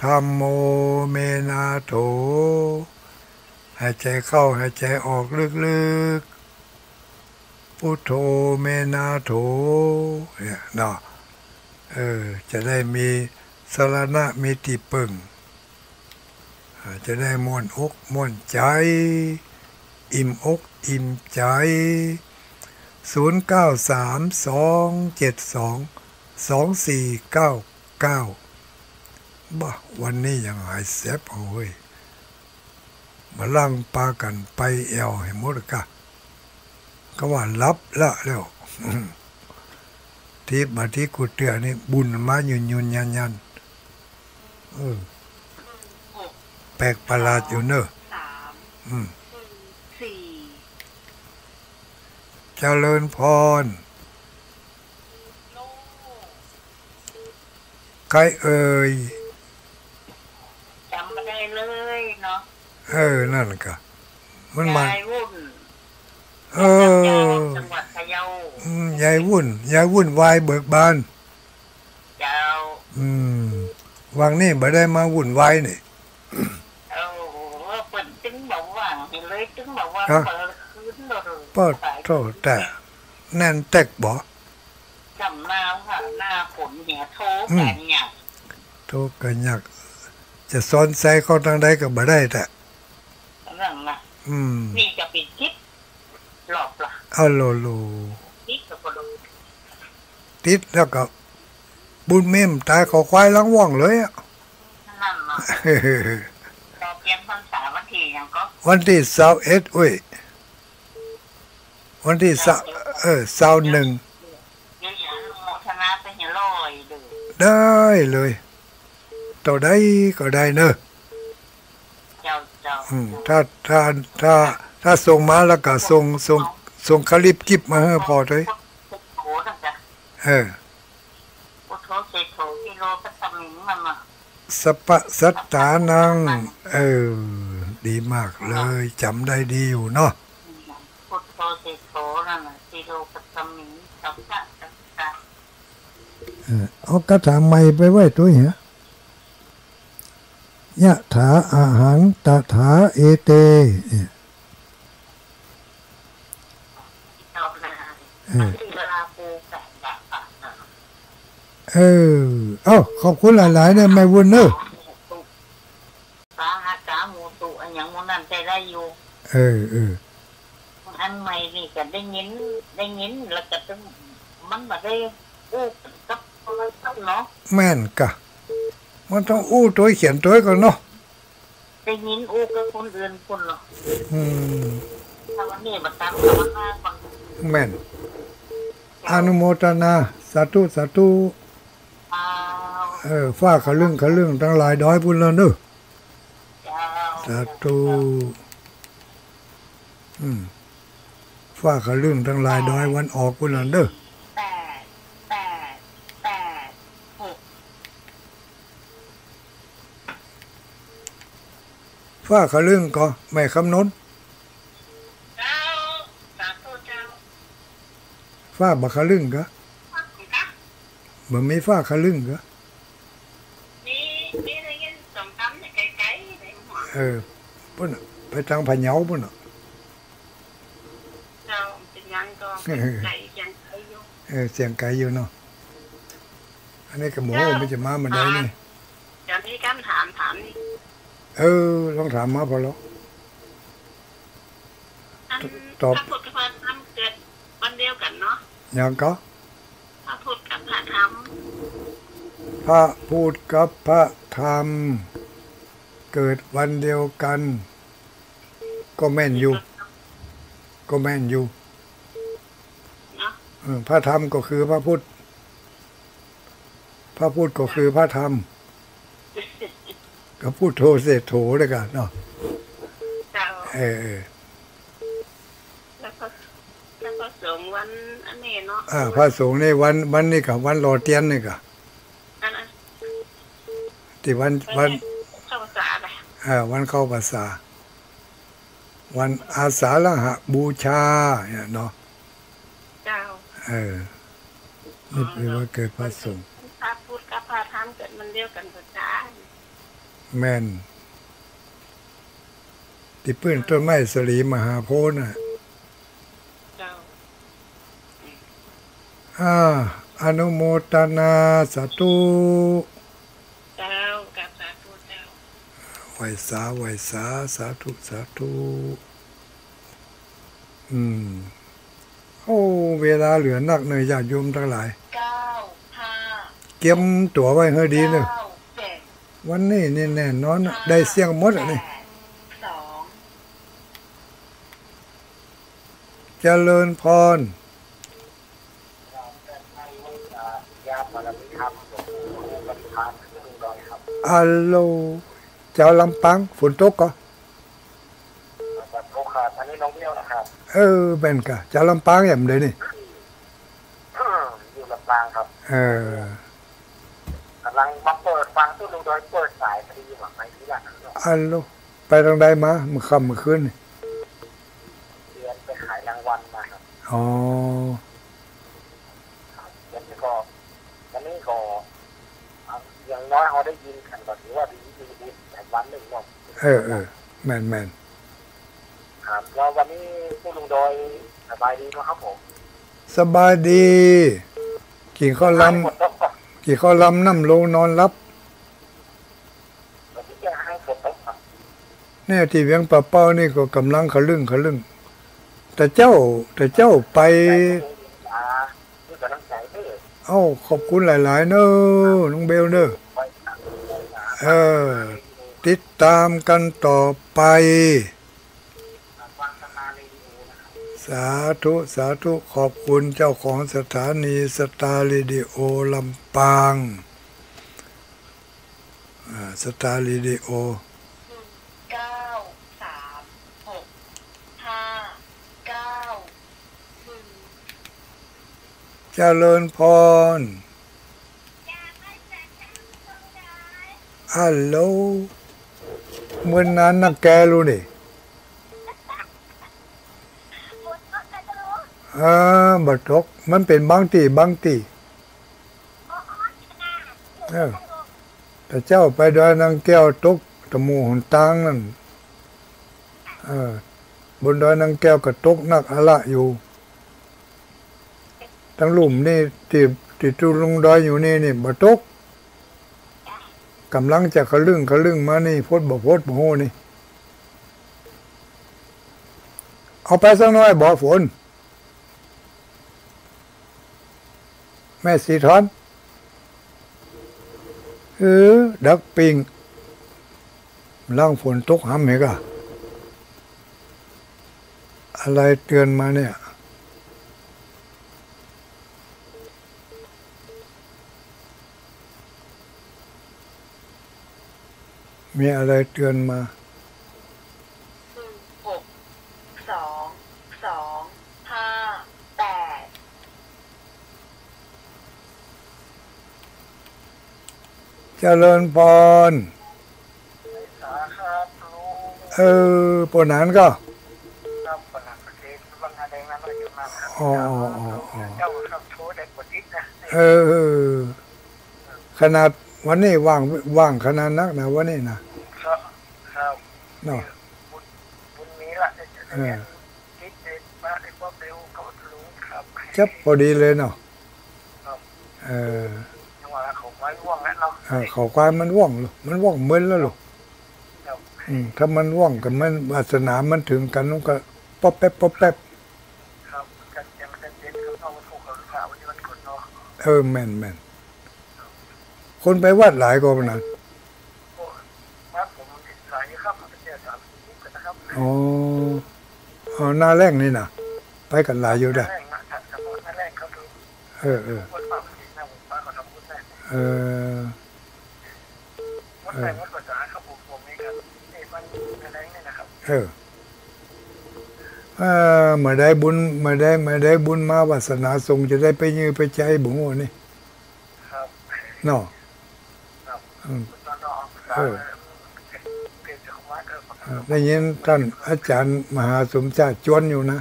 ธัมโมเมนาโถหายใจเข้าหายใจออกลึกๆพุทโธเมนาโถเนี่ยเนาะจะได้มีสรณะมีที่ปึงจะได้ม่วนอกม่วนใจอิ่มอกอิ่มใจ0932722499บ้าวันนี้ยังหายเสียบโอ้ยมาลั่งปากันไปแอวให้หมดกะก็ว่ารับละแล้วที่มาที่กุเตียนี่บุญมายุนยันแปลกประหลาดอยู่เนอะเจริญพรใครเอ่ยจำไม่ได้เลยเนาะนั่นก็มันมายายวุ่นจังหวัดพะเยายายวุ่นวายเบิกบานเจ้าวังนี่บ่ได้มาวุ่นวายนี่เปิดตึงบอกว่าเลยตึงบอกว่าเปิดคืนเปิดโตแต่แน่นแตกบ่จำน้ำค่ะหน้าฝนเนี่ยโทกันหยักโทกันหยักจะซ้อนใส่เข้าทางใดก็บ่ได้แต่นั่นนะนี่จะเป็นทิศหลอกล่ะโลทิศกับคนติดแล้วก็บุญเมมตายขอควายลังว่องเลยอ่ะนั่นนะ วันที่21อุ้ยวันที่21เดี๋ยวอย่าโมทนาไปอย่าลอยดู ได้เลยต่อได้ก็ได้เนอะ เจ้าถ้าส่งมาแล้วก็ส่งคลิปกิบมาให้พอเลยโถนะจ๊ะพุทโธเศรษโถกิโลปัตตมิงมันมาสัพพสัตตานังดีมากเลยจำได้ดีอยู่เนาะพุทโธเศรษโถนั่นน่ะกิโลปัตตมิงสัพพะสัตตาเอากระถางใหม่ไปไว้ตัวเหรอยะถาอาหังตถาเอเตขอบคุณหลายๆเนี่ยไม่วุ่นเนอะสาหัสสามูตุอันอย่างมันนั่นใจได้อยู่อันใหม่นี่ก็ได้ยินแล้วก็ต้องมันมาได้อู้กับเนาะแม่นกะมันต้องอู้ตัวเขียนตัวก่อนเนาะได้ยินอู้กับคนอื่นคนเนาะถ้าวันนี้มาตั้งกับวันหน้าฟังแม่นอนุโมทนาสาธุสาธุฟ้าขลึงทั้งหลายดอยพุ่นแล้วเนอะสาธุฟ้าขลึงทั้งหลายดอยวันออกพุ่นแล้วเนอะฟ้าขลึงก็ไม่คำนนฟ้าบักขลึงก็บ่มีฟ้าขลึงก็พุ่นไปทางพะเยาพุ่นน่ะเจ้าเป็นยังก็ไก่ยังไก่อยู่เสียงไก่อยู่เนาะอันนี้ก็หมูมันจะมาเมื่อใดนี่เดี๋ยวนี้การถามนี่ลองถามมาพอแล้วตอบพระพุทธพระธรรมเกิดวันเดียวกันเนาะยังก็พระพุทธกับพระธรรมพระพุทธกับพระธรรมเกิดวันเดียวกันก็แม่นอยู่พระธรรมก็คือพระพุทธก็คือพระธรรมก็พูดโทเสโถเลยกันเนาะแล้วก็สงวันอันนี้เนาะพระสงฆ์ในวันนี้กับวันรอเตียนนี่กับที่วันเข้าภาษาวันเข้าพรรษาวันอาสาฬหบูชาเนี่ยเนาะเจ้านี่คือว่าเกิดพระสงฆ์พระพุทธกับพระธรรมเกิดมันเดียวกันภาษาแม่นที่ปื้นต้นไม้สลีมหาโพธิ์น่ะเจ้าอนุโมทนาสาธุเจ้ากับสาธุเจ้าไหวสาสาธุสาธุเวลาเหลือนักเนยญาติโยมทั้งหลายเก็บตั๋วไว้ให้ดีเลยวันนี้นี่แน่นอนได้เสียงหมดนี่เจริญพรอัลโหลเจ้าลำปางฝนตกก็ตกครับอันนี้น้องเที่ยวนะครับเป็นกะเจ้าลำปางอย่างเดียวนี่อยู่ลำปางครับกำลังมาเปิดฟังตู้ดูโดยเปิดสายพอดีหวังไปที่ร้านอัลโหลไปทางใดมาเมื่อค่ำเมื่อคืนนี่เรียนไปขายรางวัลมาครับเรียนก็วันนี้ก็อย่างน้อยเขาได้ยินกันก็ถือว่าดีแต่วันหนึ่งหมดแม่นครับแล้ววันนี้ผู้ลุงโดยสบายดีไหมครับผมสบายดีกินข้าวลำน้ำโลนอนรับเนี่ยที่เวียงป่าเป้านี่ก็กำลังขลึ่งแต่เจ้าไปขอบคุณหลายๆเนอะน้องเบลเนอะติดตามกันต่อไป ตาร์เรดิโอนะครับสาธุสาธุขอบคุณเจ้าของสถานีสตาร์เรดิโอลำปางสตาร์เรดิโอเจริญพรฮัลโหลเมื่อนนั้นนักแกรู้ดิบัดตกมันเป็นบางตีแต่เจ้าไปดอยนางแก้วตกตะมูหุนตางนั่นบนดอยนางแก้วก็ตกนักอะละอยู่ทั้งหลุมนี่ที่ตุลงดอยอยู่นี่บัดตกกำลังจะขลึ่งมานี่พดบ่โหนี่เอาไปสักหน่อยบ่ฝนแม่สีทอนดักปิงล่างฝนตกห้ำเหรอกะอะไรเตือนมาเนี่ยมีอะไรเตือนมาเจริญพรปนนั้นก็ขนาดวันนี้ว่างขนาดนักนะวันนี้นะเนาะจับพอดีเลยเนาะเขาควายมันว่องหรอมันว่องเหมือนแล้วหรอถ้ามันว่องกับมันวาสนามันถึงกันมันก็ป๊อปแป๊บแม่นคนไปวัดหลายกว่านั้นอ๋อหน้าแรกนี่นะไปกันหลายอยู่ได้มาได้บุญมาได้บุญมาวาสนาทรงจะได้ไปยือไปใจบุญนี่เนาะได้ยินท่านอาจารย์มหาสมชาติจวนอยู่นะ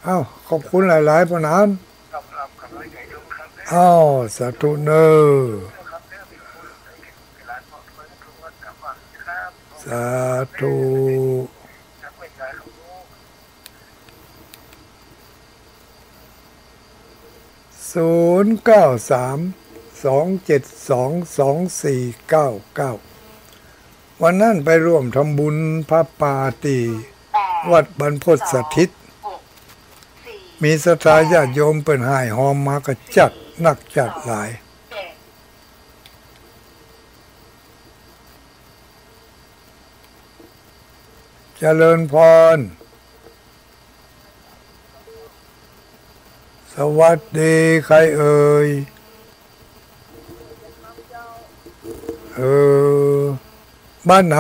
อ้าวขอบคุณหลายๆพนันอ้าวสาธุเนอสาธุ093-272-2499วันนั้นไปร่วมทำบุญพระป่าตีวัดบรรพตสถิตมีศรัทธาญาติโยมเป็นหายหอมมากระจัดนักจัดหลายเจริญพรสวัสดีใครเอ่ยบ้านไหน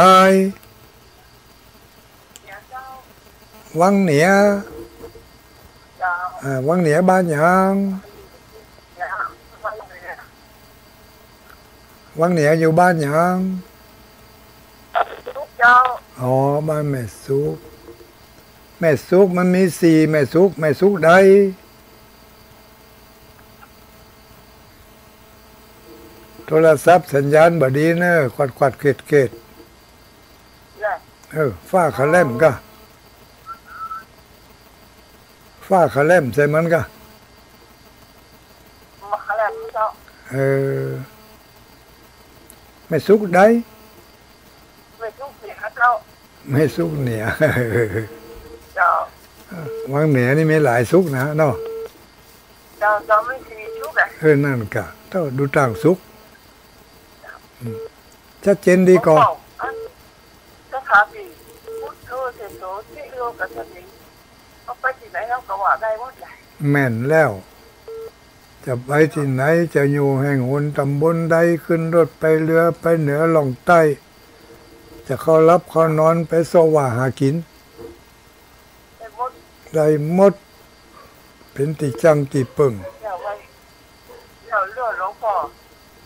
วังเหนือวังเหนือบ้านยังวังเหนืออยู่บ้านยังอ๋อบ้านแม่สุกมันมี4แม่สุกใดโทรศัพท์สัญญาณบดีเนอะควัดเกตฝ้าขะแลมก็ฝ้าขะแลมใส่มันก็ไม่สุกได้ไม่สุกเนี่ยวังเหนือนี่มีหลายสุกนะเนาะนั่นกะถ้าดูต่างสุกชัดเจนดีก่อน าพี่พุทโธเสโสติโลกัสสมิงเอาไปที่ไหนเขาก็ว่าได้หมดเลยแม่นแล้วจะไปที่ไหนจะอยู่แห่งหนตำบลใดขึ้นรถไปเรือไปเหนือล่องใต้จะเข้ารับเข้านอนไปสว่าหากินได้หมดได้หมดเป็นที่จังที่ปึ่งเดี๋ยวเรื่องหลวงพ่อ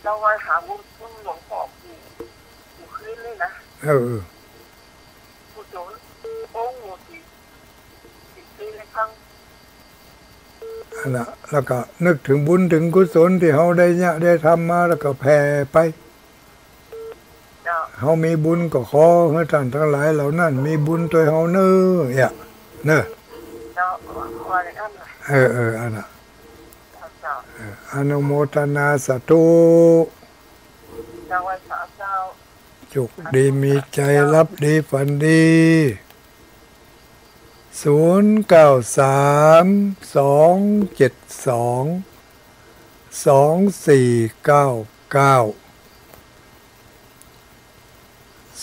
เราไว้หาบุญหลวงพ่ออยู่คืนเลยนะผู้โจรโอ้โหสิปีเลยครั้งน่ะแล้วก็นึกถึงบุญถึงกุศลที่เฮาได้เนี่ยได้ทำมาแล้วก็แผ่ไปเฮามีบุญก็ขอให้ท่านทั้งหลายเหล่านั้นมีบุญตัวเฮาเน้อเนี่ยเน้ออันน่ะอนุโมทนาสาธุจุกดีมีใจรับดีฝันดี0932722499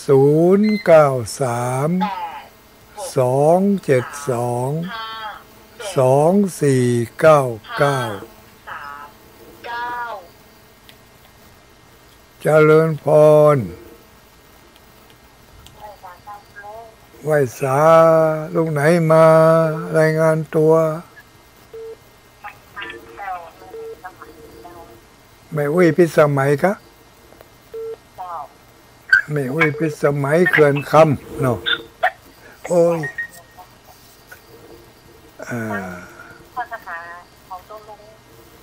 0932722499เจริญพรไหว้สาลูกไหนมารายงานตัวไม่อุ้ยพิสมัยคะไม่อุ้ยพิสมัยเขื่อนคำเนาะโอ้ยข้อคาถาของตัวลุง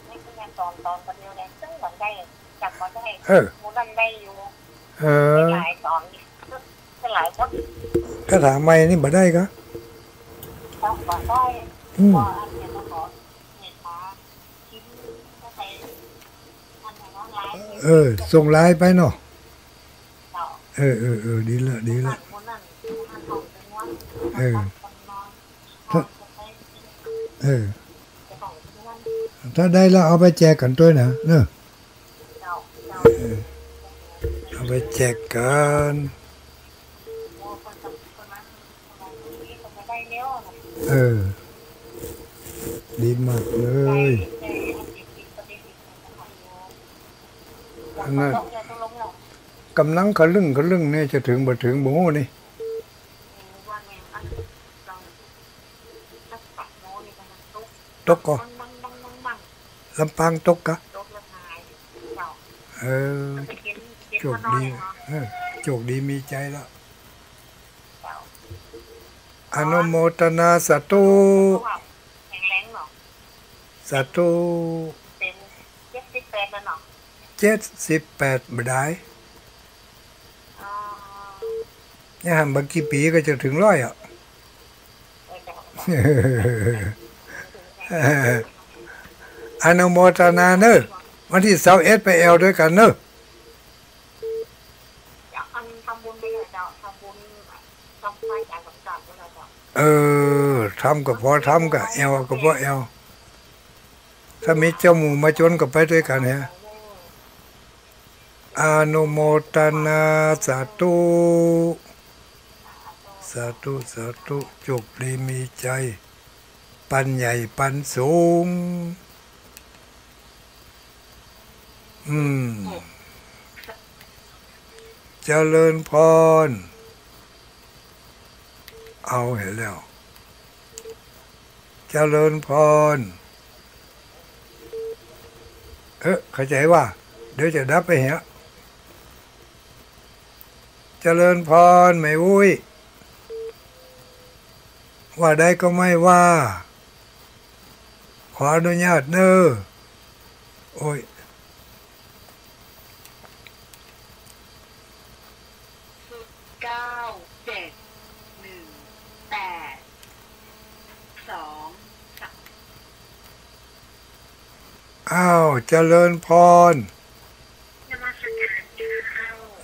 นี่คือการตอนประเดียวเนี่ยซึ่งเหมือนได้จับมาได้มูดันได้อยู่หลายตอนหลายคนคาถาใหม่นี่บ่ได้ก็บ่ได้ก็อันนี้ต้องขอเหตุผลคิดก็ไปอันไหนน้องไลน์ส่งไลน์ไปเนาะดีละถ้าได้แล้วเอาไปแจกกันด้วยนะเนอะเอาไปแจกกันดีมากเลยนั่นกำลังกระลึ่งเนี่ยจะถึงบ่ถึงบ่ฮู้นี่ตกก็ลำปางตกกะโชคดีโชคดีมีใจแล้วอนุโมทนาสาธุสาธุ78บ่ได้เนี่ยบางกี่ปีก็จะถึง100อ่ะอนุโมทนาเนอะวันที่21ไปแอลด้วยกันเนอะทำก็พอทำก็แอลก็พอแอลถ้ามีเจ้าหมู่มาจนก็ไปด้วยกันฮะอนุโมทนาสาธุสาธุสาธุจุกดีมีใจปันใหญ่ปันสูงเจริญพรเอาเห็นแล้วเจริญพรเข้าใจว่าเดี๋ยวจะดับไปเหรอเจริญพรไม่อุ้ยว่าได้ก็ไม่ว่าขออนุญาตเนอะโอ้ยอ้าวเจริญพร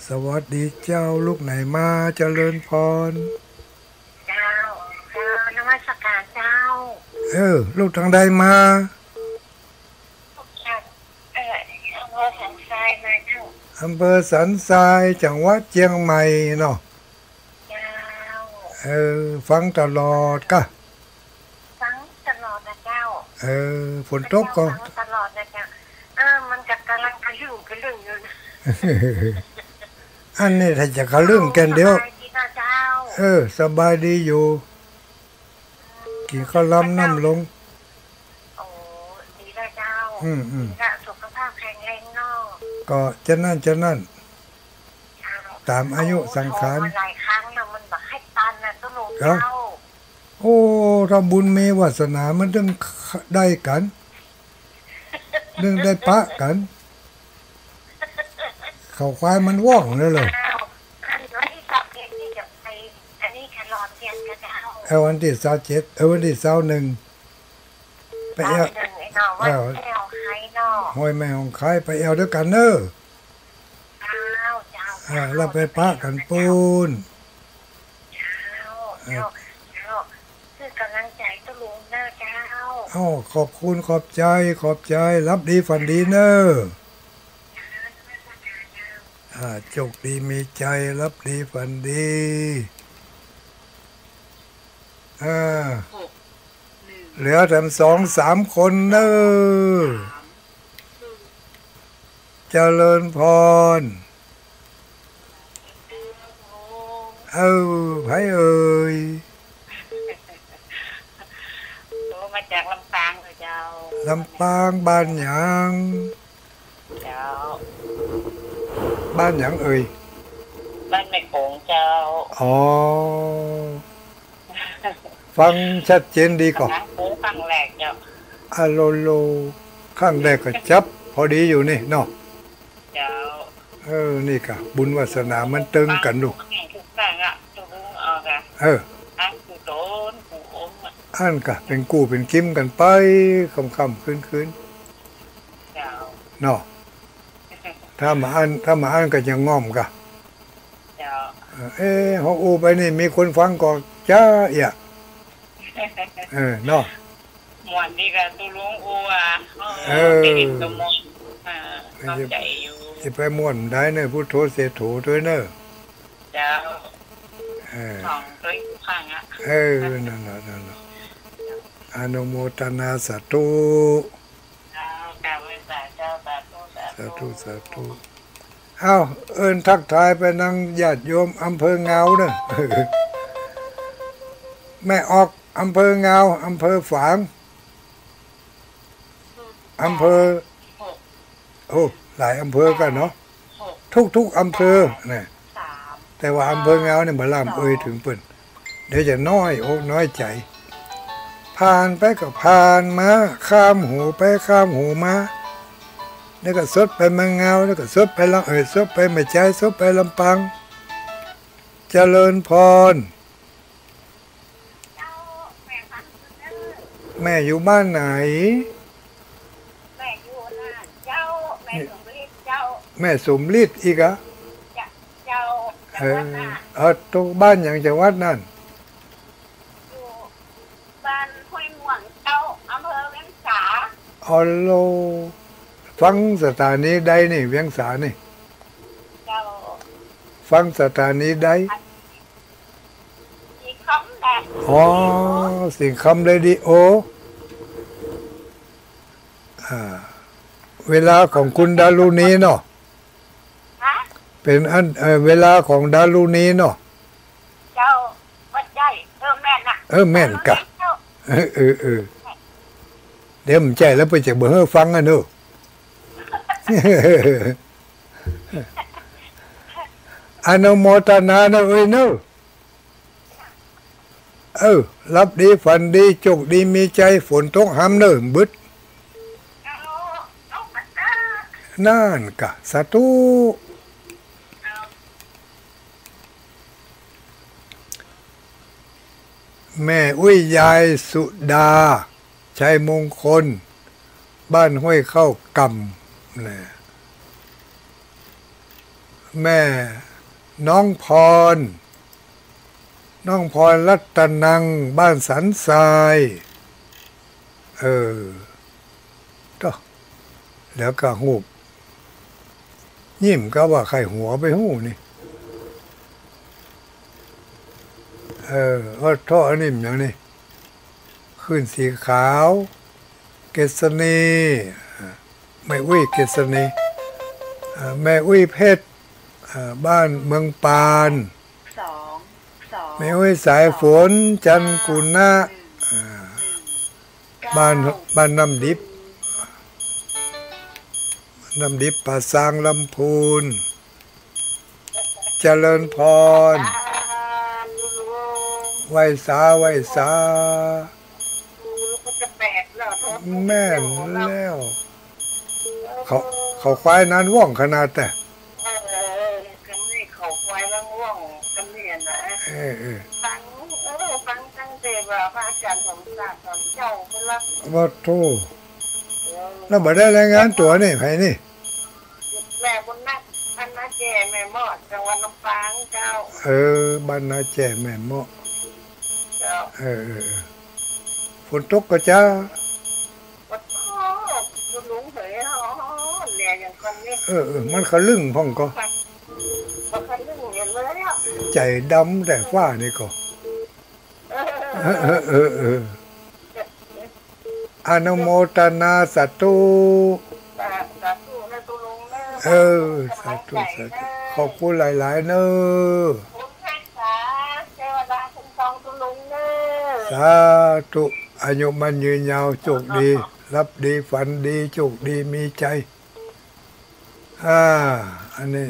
สวัสดีเจ้าลูกไหนมาเจริญพรเจ้านมัสการเจ้าลูกทางใดมาอำเภอสันทรายมาเจ้าอำเภอสันทรายจังหวัดเชียงใหม่เนาะ ฟังตลอดก็ฟังตลอดนะเจ้าฝนตกก็ฟังตลอดนะเจ้ามันจะกำลังกระยุ่งกระเรื่องอยู่นะอันนี้ถ้าจะกระเรื่องกันเดียวสบายดีอยู่กินข้าวล้ำน้ำลงโอ้ดีแล้วเจ้าสุขภาพแข็งแรงเนาะก็จะนั่นตามอายุสังขารหลายครั้งแล้วมันแบบให้ตันนะต้องลงเจ้าโอ้ถ้าบุญมีวาสนามันต้องได้กันเรื่องได้ปะกันเขาควายมันว่องเลยเลยวันที่27วันที่21ไปหอยแม่ของใครไปด้วยกันเนอะเราไปปะกันปูนคือกำลังใจตุลุงเนอะเจ้าขอบคุณขอบใจรับดีฝันดีเนอะโชคดีมีใจรับดีฝันดีเหลือแต่2-3 คนเนอะเจริญพรไผเอ่ยมาจากลำปางเจ้าลำปางบ้านหยังเจ้าบ้านหยังเอ่ยบ้านแม่โขงเจ้าฟังชัดเจนดีก่อนข้างแรกเจ้าโลข้างแรกก็จับพอดีอยู่นี่เนาะเจ้านี่ค่ะบุญวาสนามันตึงกันลูกอันกะเป็นกู้เป็นคิมกันไปค่ำคืนเนาะถ้ามาอันก็ยังง่อมกะเขาอูไปนี่มีคนฟังก็จ้าเนาะหมวนนี่ก็ตุลุงอูเป็นสมองเข้าใจอยู่จะไปม่วนได้เนอะพุทโธเสโถด้วยเนอะเจ้าของด้วยข้างนั่นอนุโมทนาสาธุสาธุทักทายไปนั่งญาติโยมอำเภอเงาเนอะแม่ออกอำเภอเงาอำเภอฝางอำเภอหลายอำเภอกันเนาะทุกอำเภอเนี่ยแต่ว่าอำเภอเงาเนี่ยมาล่ำถึงเปิ่นเดี๋ยวจะน้อยใจผ่านไปก็ผ่านมาข้ามหูไปข้ามหูมาแล้วก็สดไปเมืองเงาแล้วก็สดไปสดไปไม่ใจสดไปลำปางเจริญพรแม่อยู่บ้านไหนแม่อยู่น่านเจ้าแม่สมฤทธิ์เจ้าแม่สมฤทธิ์อีกอะเจ้าตรงบ้านอย่างจังหวัดนั่นอยู่บ้านห้วยม่วงเจ้าอำเภอเวียงสาโลฟังสถานีใดนี่เวียงสานี่เจ้าฟังสถานีใดสิงคำได้สิงคำเลยดิโอเวลาของคุณดารุณีเนาะเป็นเวลาของดารุณีเนาะเจ้าวัดใหญ่แม่นน่ะแม่นกะเดี๋ยวมันใจแล้วไปจากเบอร์ฟังอ่ะเนอะอนุโมทนานะเนอะรับดีฝันดีโชคดีมีใจฝนตกห้ำเนอะบึดนั่นกะสาธุแม่ยายสุดาชัยมงคลบ้านห้วยเข้ากำแม่น้องพรรัตนังบ้านสันทรายก็แล้วก็หูบยิ้มก็ว่าใครหัวไปหูนี่ ว่าท่อนิ่มอย่างนี้ขึ้นสีขาวเกษณีแม่อุ้ยเกษณีแม่อุ้ยเพชรบ้านเมืองปานแม่อุ้ยสายฝนจันกุนะบ้านน้ำดิบป่าซางลำพูนเจริญพรไหวสาแม่นแล้วเขาควายนั้นว่องขนาดแต่เขาควายแล้วว่องกันเนี่ยนะฟังตั้งแต่ว่าพระอาจารย์สอนเจ้าเพื่อนว่าโธ่แล้วมาได้รายงานตัวนี่ไผนี่แม่บนนักบ้านนาแก่แม่หมอดจังหวัดลำปางเจ้าบ้านนาแก่แม่หมอดเจ้าฝนตกก็จ้าวัดพ่อคุณลุงเผยฮอเนี่ยอย่างคนนี้มันขลึ่งพ่องก็ใจดำแต่ฟ้านี่ก็อนุโมทนาสาธุสาธุขอบคุณหลายๆเนอะสาธุอายุมันยืนยาวโชคดีรับดีฝันดีโชคดีมีใจอันนี้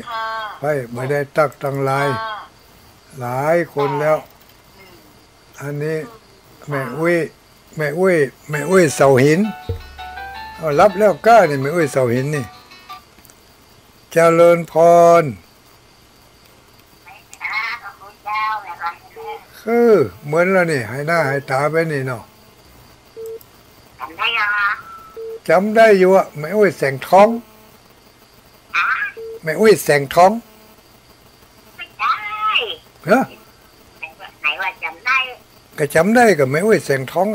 ไม่ได้ตักตั้งหลายคนแล้วอันนี้แม่อุ้ยเสาหินรับแล้วก้านี่แม่อุ้ยเสาหินนี่เจริญพรเหมือนแล้วนี่ให้หน้าให้ตาไปนี่เนาะจำได้อยู่แม่อุ้ยแสงทองแม่อุ้ยแสงทองเหรอไหนว่าจำได้ก็จำได้กับแม่อุ้ยแสงทอง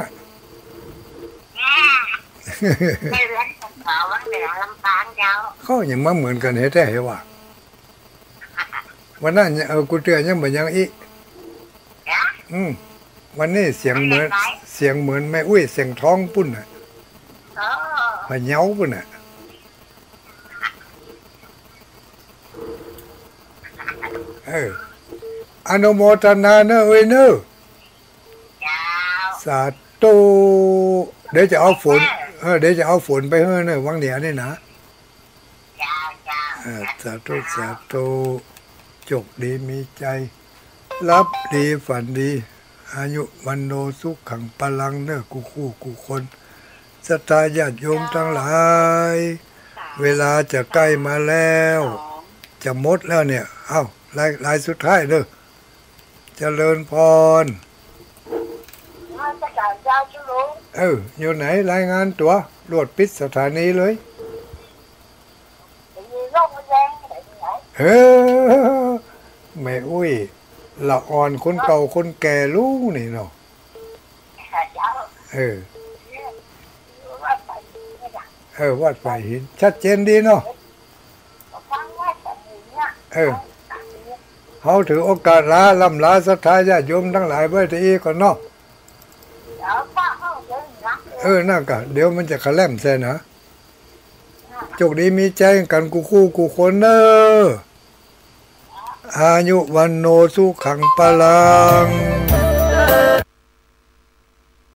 ไม่เลือนเขาว่าเดี๋ยวลำปางเจ้าเขาอย่างมาเหมือนกันเฮ้แต่เฮ้ว่าวันนั้นกูเตือนยังเหมือนยังอีวันนี้เสียงเหมือนแม่อุ้ยแสงทองปุ่นพะเยาปุ่นอนุโมทนาเนอะเอ้ยเนอะสาธุเดี๋ยวจะเอาฝนไปเฮ้เนอะวังเหนียนี่นะสาธุจกดีมีใจรับดีฝันดีอายุวันโนสุขขังพลังเนอะกูคู่กูคนศรัทธาญาติโยมทั้งหลายเวลาจะใกล้มาแล้วจะหมดแล้วเนี่ยลายสุดท้ายเด้อเจริญพรอยู่ไหนรายงานตัวรวดปิดสถานีเลยแม่อุ้ยละอ่อนคนเก่าคนแก่รู้นี่เนาะวัดป่าหินชัดเจนดีเนาะเขาถือโอกาสล่ำลาศรัทธาญาติโยมทั้งหลายไว้ที่ก่อนเนาะนั่นก็เดี๋ยวมันจะขะแล่มแซ่นะโชคดีมีใจกันกูคู่กูคนเนอะอายุวันโนสุขังพลัง